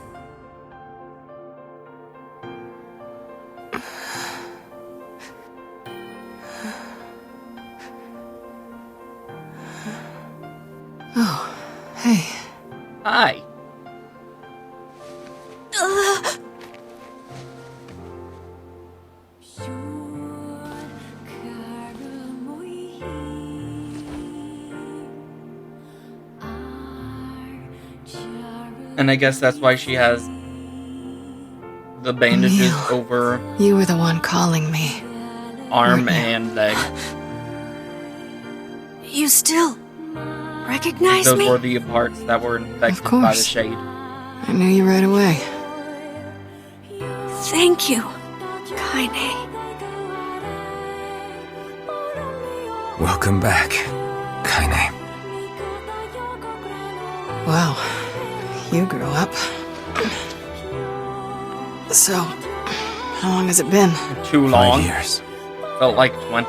Oh, hey. Hi. And I guess that's why she has the bandages over You were the one calling me. arm and leg. You still recognize Those me? were the parts that were infected Of by the course. shade. I knew you right away. Thank you, Kaine. Welcome back, Kaine. Wow. You grew up. So, how long has it been? Too long. 5 years. Felt like 20.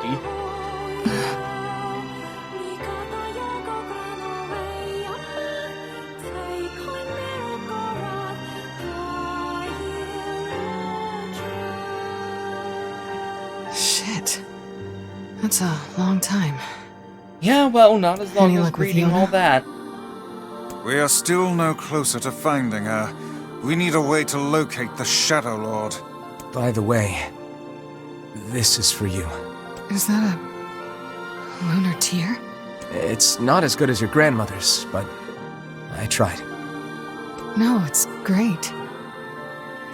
Shit. That's a long time. Yeah, well, not as long Any as luck with reading Yona? all that. We are still no closer to finding her. We need a way to locate the Shadow Lord. By the way, this is for you. Is that a lunar tear? It's not as good as your grandmother's, but I tried. No, it's great.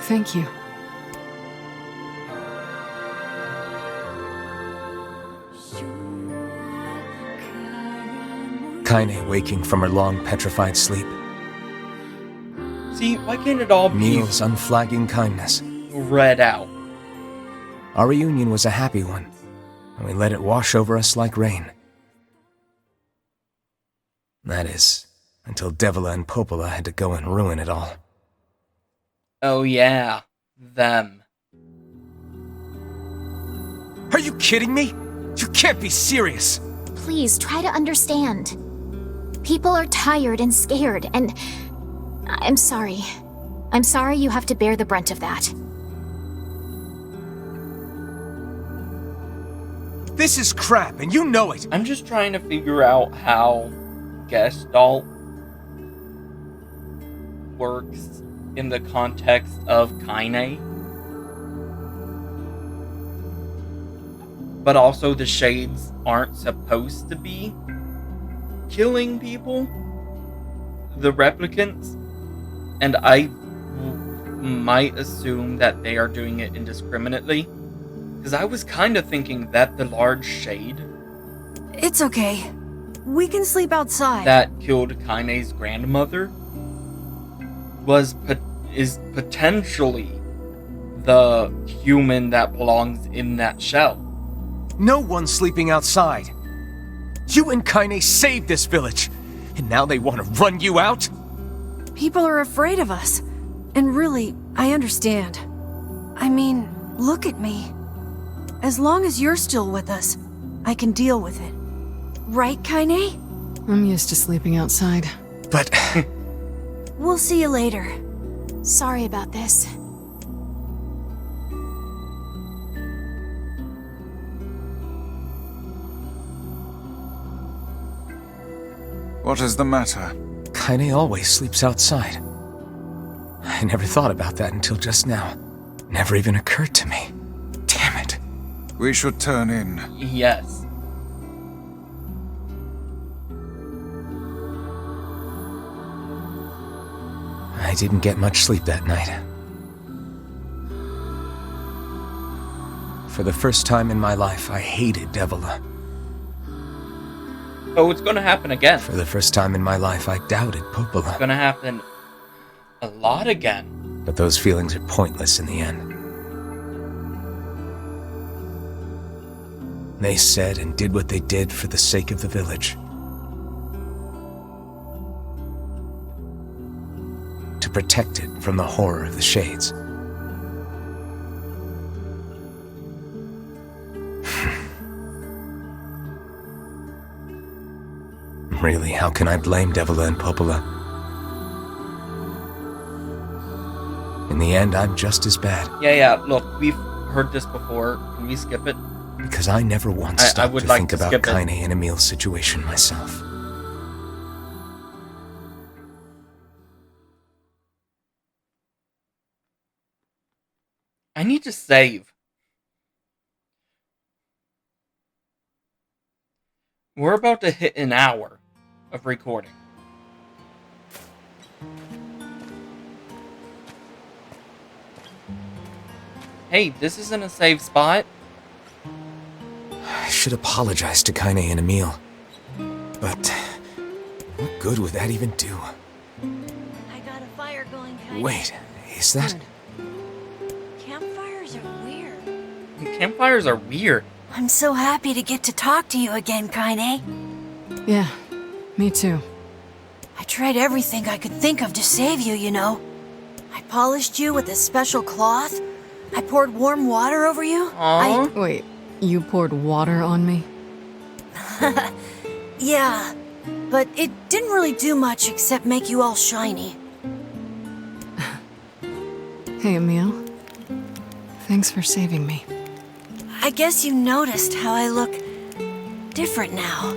Thank you. Kaine waking from her long petrified sleep. See, why can't it all be Neil's unflagging kindness. read out? Our reunion was a happy one, and we let it wash over us like rain. That is, until Devila and Popola had to go and ruin it all. Oh yeah, them. Are you kidding me? You can't be serious! Please try to understand. People are tired and scared, and I'm sorry. I'm sorry you have to bear the brunt of that. This is crap, and you know it! I'm just trying to figure out how Gestalt works in the context of Kaine. But also the shades aren't supposed to be killing people. The replicants. And I might assume that they are doing it indiscriminately. Because I was kind of thinking that the large shade It's okay. We can sleep outside. that killed Kaine's grandmother is potentially the human that belongs in that shell. No one's sleeping outside. You and Kaine saved this village, and now they want to run you out? People are afraid of us. And really, I understand. I mean, look at me. As long as you're still with us, I can deal with it. Right, Kaine? I'm used to sleeping outside. But We'll see you later. Sorry about this. What is the matter? Kaine always sleeps outside. I never thought about that until just now. Never even occurred to me. Damn it. We should turn in. Yes. I didn't get much sleep that night. For the first time in my life, I hated Devila. Oh, it's gonna happen again. For the first time in my life, I doubted It's Popola. gonna happen a lot again. But those feelings are pointless in the end. They said and did what they did for the sake of the village. To protect it from the horror of the Shades. Really, how can I blame Devila and Popola? In the end, I'm just as bad. Yeah, look, we've heard this before. Can we skip it? Because I never once I stopped would to like think to about skip it. Kaine and Emil's situation myself. I need to save. We're about to hit an hour of recording. Hey, this isn't a safe spot. I should apologize to Kaine and Emil. But what good would that even do? I got a fire going, Kaine. Wait, is that... Campfires are weird. Campfires are weird. I'm so happy to get to talk to you again, Kaine. Yeah, me too. I tried everything I could think of to save you, you know. I polished you with a special cloth. I poured warm water over you. Aww. Wait, you poured water on me? Yeah, but it didn't really do much except make you all shiny. Hey, Emile. Thanks for saving me. I guess you noticed how I look different now.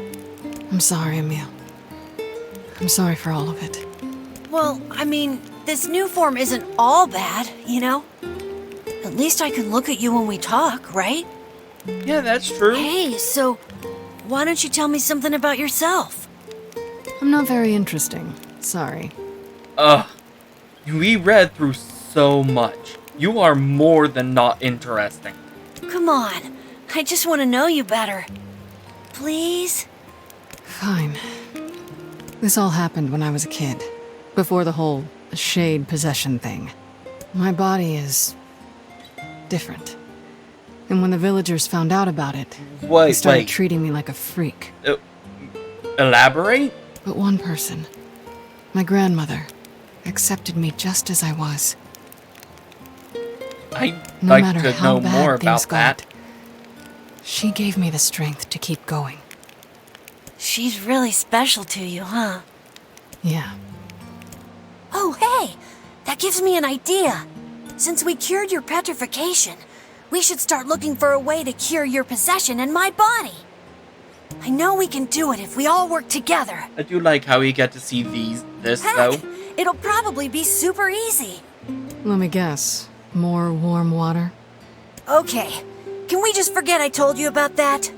I'm sorry, Emile. I'm sorry for all of it. Well, I mean, this new form isn't all bad, you know? At least I can look at you when we talk, right? Yeah, that's true. Hey, so why don't you tell me something about yourself? I'm not very interesting. Sorry. We read through so much. You are more than not interesting. Come on, I just want to know you better. Please? Fine. This all happened when I was a kid, before the whole shade possession thing. My body is different. And when the villagers found out about it, they started treating me like a freak. Elaborate? But one person, my grandmother, accepted me just as I was. I'd No like matter to how know bad more things about that. got, she gave me the strength to keep going. She's really special to you, huh? Yeah. Oh, hey! That gives me an idea. Since we cured your petrification, we should start looking for a way to cure your possession in my body. I know we can do it if we all work together. I do like how we get to see this Heck, though. it'll probably be super easy. Let me guess. More warm water? Okay, can we just forget I told you about that?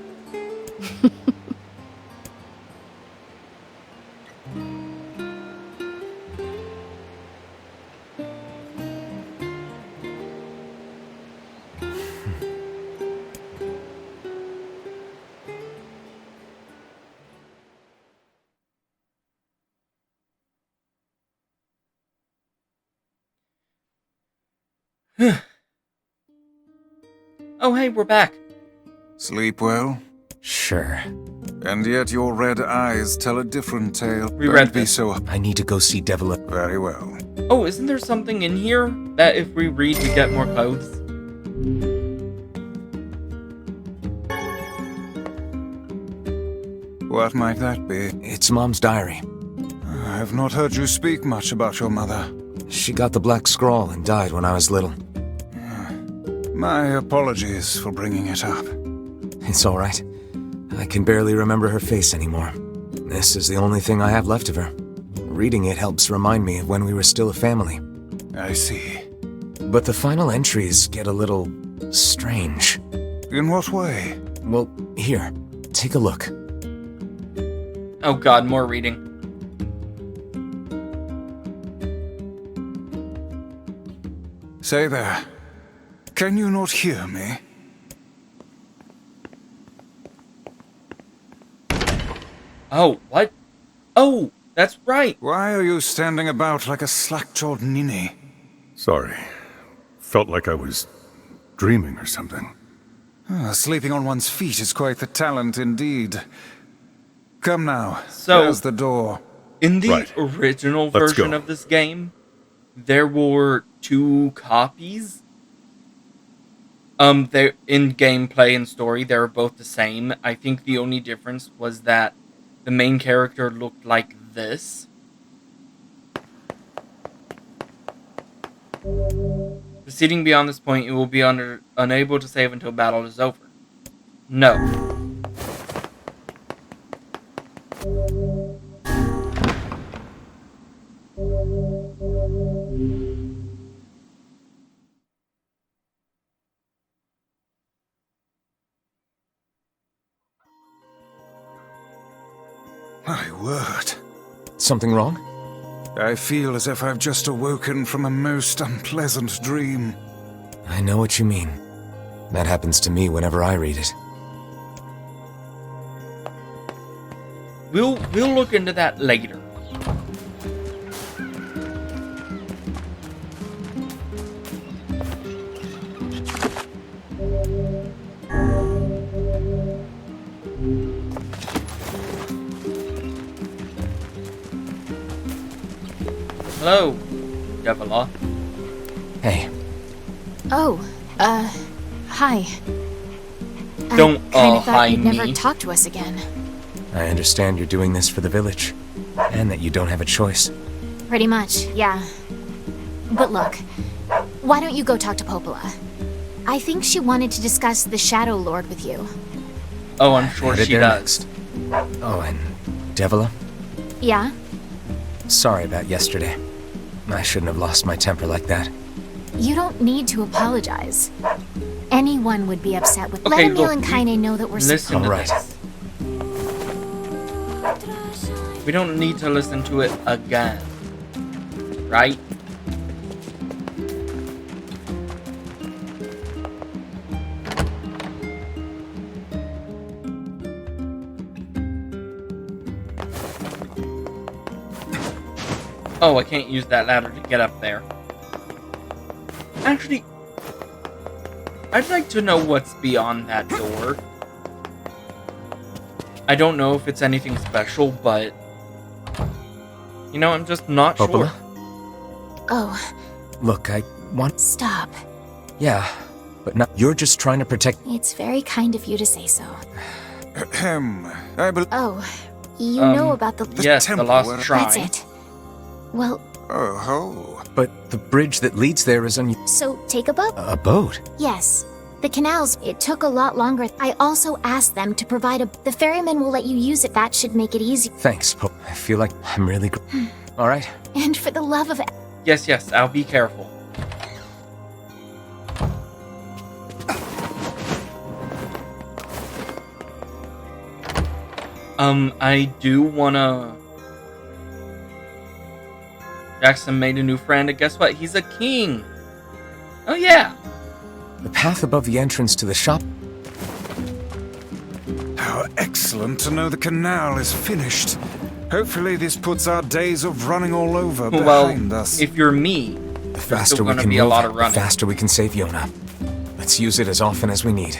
Oh, hey, we're back. Sleep well? Sure. And yet your red eyes tell a different tale. We read Don't be this. so... I need to go see Devil. Very well. Oh, isn't there something in here that if we read, we get more clothes? What might that be? It's Mom's diary. I have not heard you speak much about your mother. She got the black scrawl and died when I was little. My apologies for bringing it up. It's all right. I can barely remember her face anymore. This is the only thing I have left of her. Reading it helps remind me of when we were still a family. I see. But the final entries get a little strange. In what way? Well, here, take a look. Oh god, more reading. Say there. Can you not hear me? Oh, what? Oh, that's right. Why are you standing about like a slack-jawed ninny? Sorry. Felt like I was dreaming or something. Sleeping on one's feet is quite the talent indeed. Come now, So- there's the door. In the Right. original Let's version go. of this game, there were 2 copies. They in gameplay and story, they were both the same. I think the only difference was that the main character looked like this. Proceeding beyond this point, you will be unable to save until battle is over. No. My word. Something wrong? I feel as if I've just awoken from a most unpleasant dream. I know what you mean. That happens to me whenever I read it. we'll look into that later. Hello, Devila. Hey, Oh, hi. Don't, I kinda hi thought you'd never me. talk to us again. I understand you're doing this for the village, and that you don't have a choice. Pretty much, yeah. But look, why don't you go talk to Popola? I think she wanted to discuss the Shadow Lord with you. Oh, I'm sure Headed she there does. next. Oh, and Devila? Yeah? Sorry about yesterday. I shouldn't have lost my temper like that. You don't need to apologize. Anyone would be upset with. Okay, Let Emil look, and Kaine know that we're Listen to Alright. this. We don't need to listen to it again. Right? Oh, I can't use that ladder to get up there. Actually, I'd like to know what's beyond that door. I don't know if it's anything special, but... You know, I'm just not Popola? sure. Oh, Look, I want... stop. Yeah, but not... You're just trying to protect... It's very kind of you to say so. Ahem. I believe. Oh, you know about the. Yes, the temple lost where- shrine. That's it. Well, Oh ho. But the bridge that leads there is on... so take a boat? A boat? Yes. The canals, it took a lot longer. I also asked them to provide a. The ferryman will let you use it. That should make it easy. Thanks, Pope. I feel like I'm really... Alright. And for the love of. Yes, I'll be careful. I do wanna... Jackson made a new friend, and guess what? He's a king! Oh yeah! The path above the entrance to the shop... How excellent to know the canal is finished. Hopefully this puts our days of running all over Well, behind us. if you're me, The faster we gonna can be move, a lot of the running. faster we can save Yona. Let's use it as often as we need.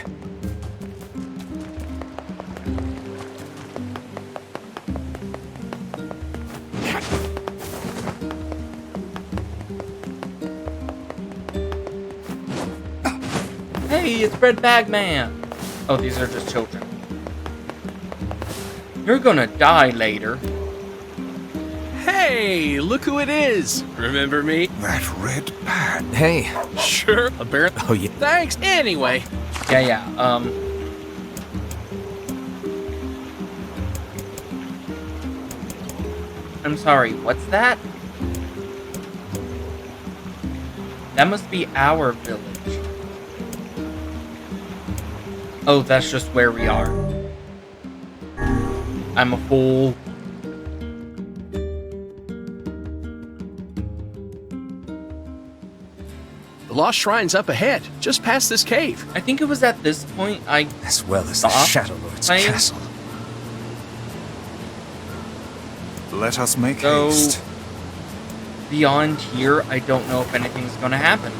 Hey, it's Bread Bag Man! Oh, these are just children. You're gonna die later. Hey, look who it is! Remember me? That red bat. Hey. Sure, apparently. Oh, yeah. Thanks, anyway. Yeah, I'm sorry, what's that? That must be our village. Oh, that's just where we are. I'm a fool. The lost shrine's up ahead, just past this cave. I think it was at this point I... As well as the Stop Shadow Lord's playing. castle. Let us make So- haste. Beyond here, I don't know if anything's gonna happen.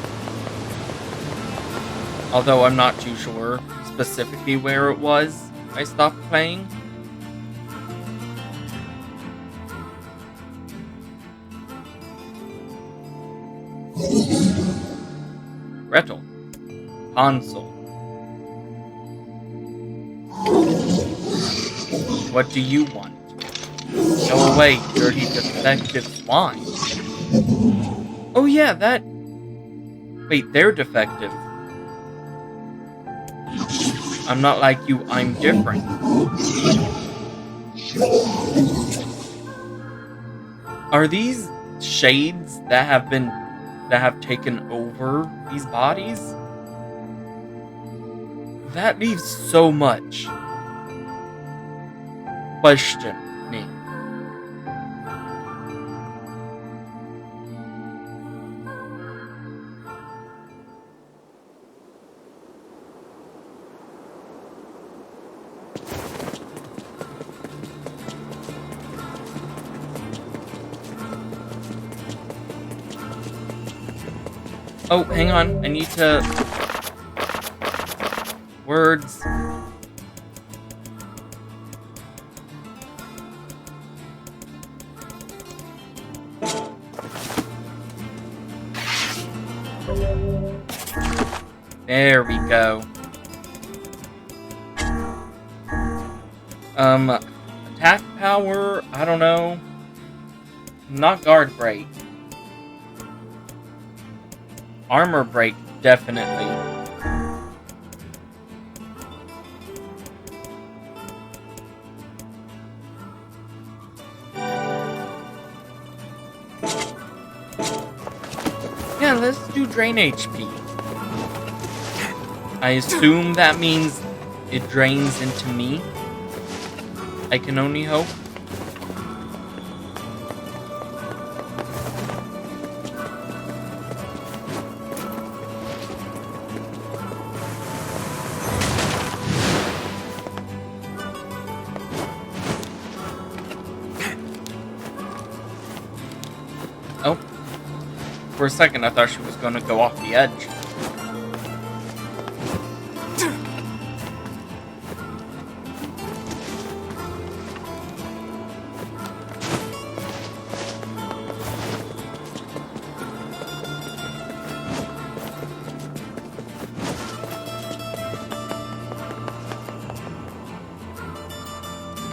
Although I'm not too sure specifically where it was I stopped playing. Gretel. Hansel. What do you want? Go away, dirty defective swine. Oh yeah, that... Wait, they're defective. I'm not like you, I'm different. Are these shades that have taken over these bodies? That leaves so much questioning. Oh, hang on. I need to... Words. There we go. Attack power, I don't know. Not guard break. Armor break, definitely. Yeah, let's do drain HP. I assume that means it drains into me. I can only hope. Oh. For a second, I thought she was going to go off the edge.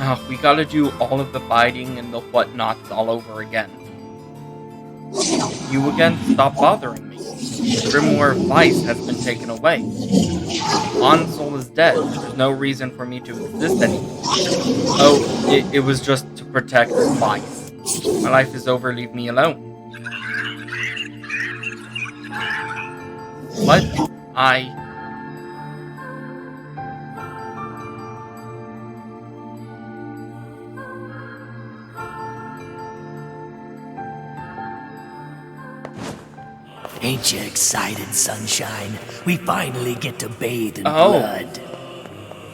Oh, we gotta do all of the fighting and the whatnots all over again. You again, stop bothering me. The Grimoire of Vice has been taken away. Ansel is dead. There's no reason for me to exist anymore. Oh, it was just to protect Vice. My life is over, leave me alone. What? Ain't you excited, Sunshine? We finally get to bathe in blood.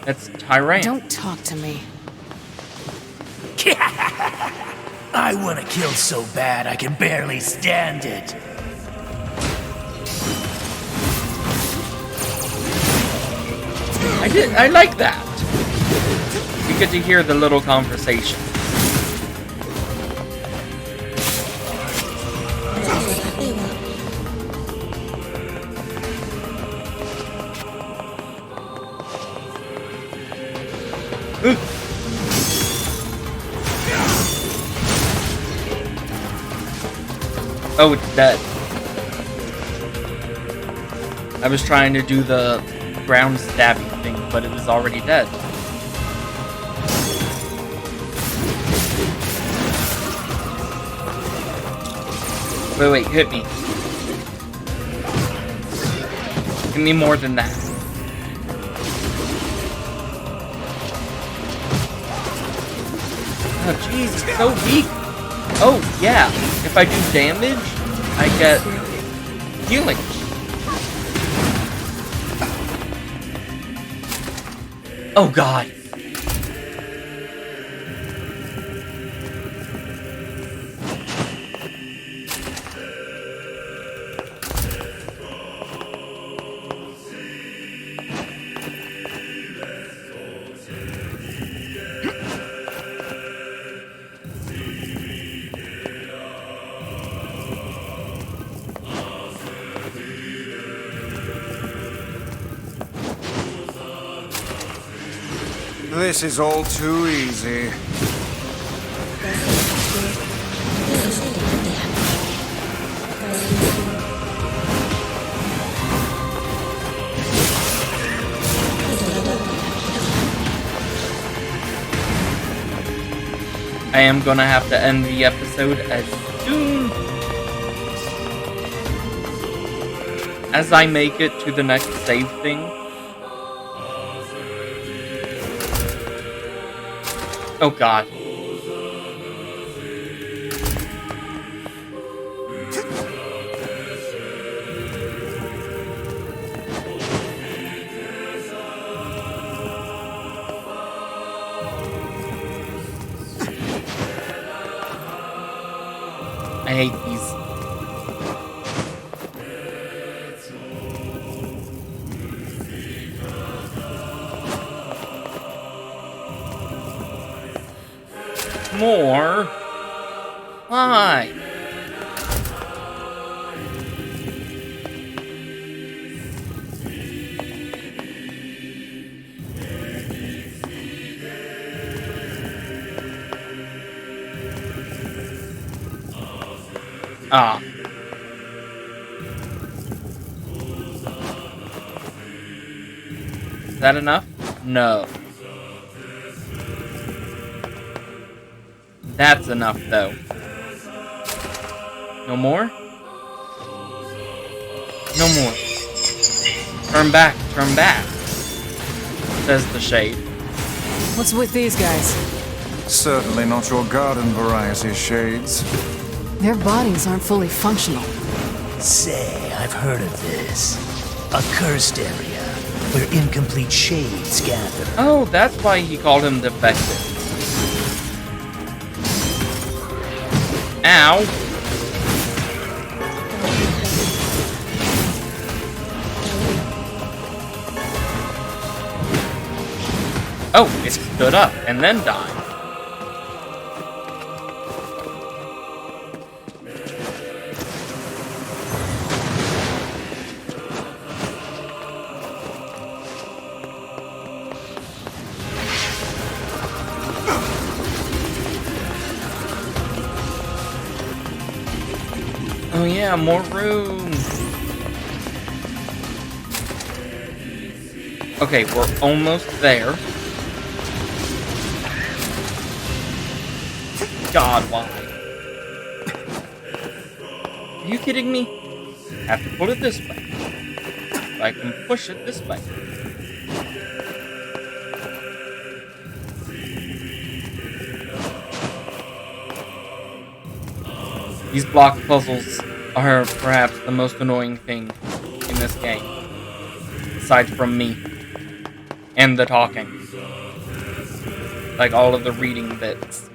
That's Tyrant. Don't talk to me. I want to kill so bad I can barely stand it. I like that. You get to hear the little conversation. Oh, it's dead. I was trying to do the ground stabbing thing, but it was already dead. Wait, hit me. Give me more than that. Oh, jeez, it's so weak. Oh, yeah. If I do damage, I get healing. Oh, God. This is all too easy. I am gonna have to end the episode as soon as I make it to the next save thing. Oh, God. I hate these. more. Why? Ah. Is that enough? No. That's enough, though. No more? No more. Turn back, says the shade. What's with these guys? Certainly not your garden variety shades. Their bodies aren't fully functional. Say, I've heard of this. A cursed area where incomplete shades gather. Oh, that's why he called him defective. Ow. Oh, it stood up and then died. Oh yeah, more room. Okay, we're almost there. God, why? Are you kidding me? I have to pull it this way. But I can push it this way. These block puzzles are perhaps the most annoying thing in this game. Aside from me. And the talking. Like all of the reading bits.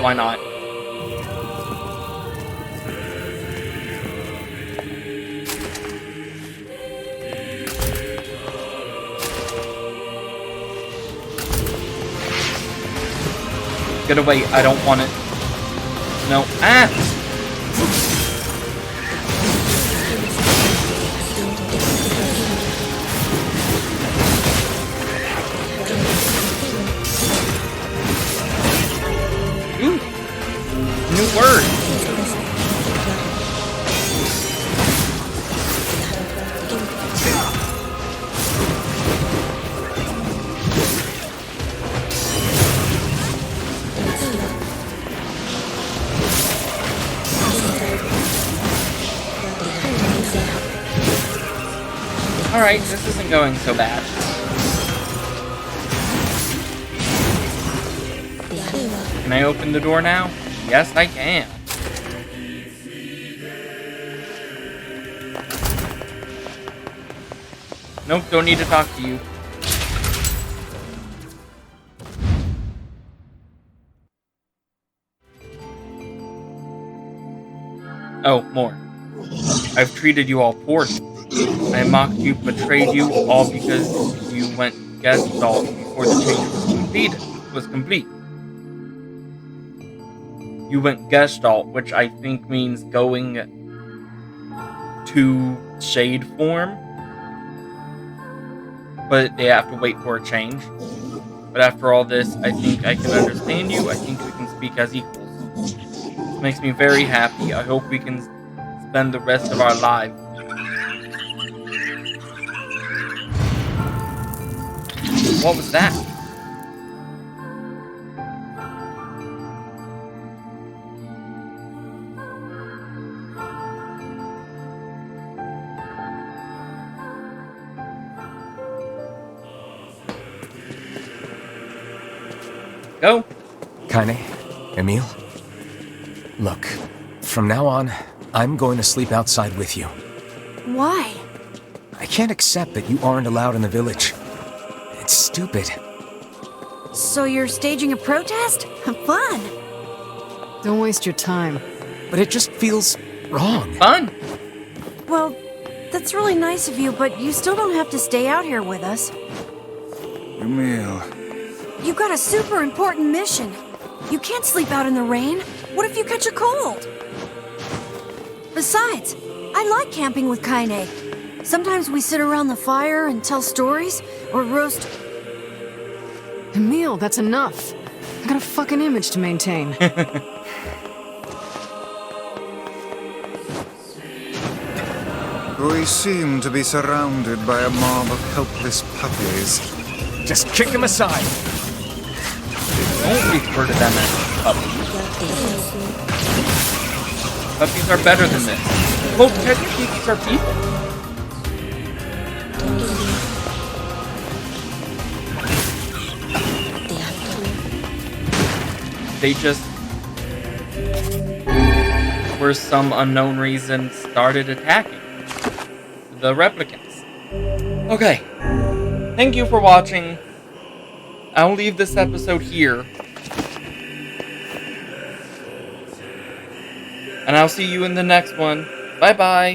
Why not? Get away, I don't want it. No. Ah! Ooh! New word! Alright, this isn't going so bad. Can I open the door now? Yes, I can. Nope, don't need to talk to you. Oh, more. I've treated you all poorly. I mocked you, betrayed you, all because you went Gestalt before the change was complete. You went Gestalt, which I think means going to shade form. But they have to wait for a change. But after all this, I think I can understand you. I think we can speak as equals. This makes me very happy. I hope we can spend the rest of our lives. What was that? Go. Kaine, Emile. Look, from now on, I'm going to sleep outside with you. Why? I can't accept that you aren't allowed in the village. It's stupid. So you're staging a protest? Fun! Don't waste your time. But it just feels wrong. Fun. Well, That's really nice of you, but you still don't have to stay out here with us. Emil. You got a super important mission. You can't sleep out in the rain. What if you catch a cold? Besides, I like camping with Kaine. Sometimes we sit around the fire and tell stories, or roast... Emil, that's enough. I got a fucking image to maintain. We seem to be surrounded by a mob of helpless puppies. Just kick him aside. Don't refer to them as puppies. Puppies are better than this. Well, technically these are people. They just, for some unknown reason, started attacking the replicants. Okay, thank you for watching. I'll leave this episode here. And I'll see you in the next one. Bye bye.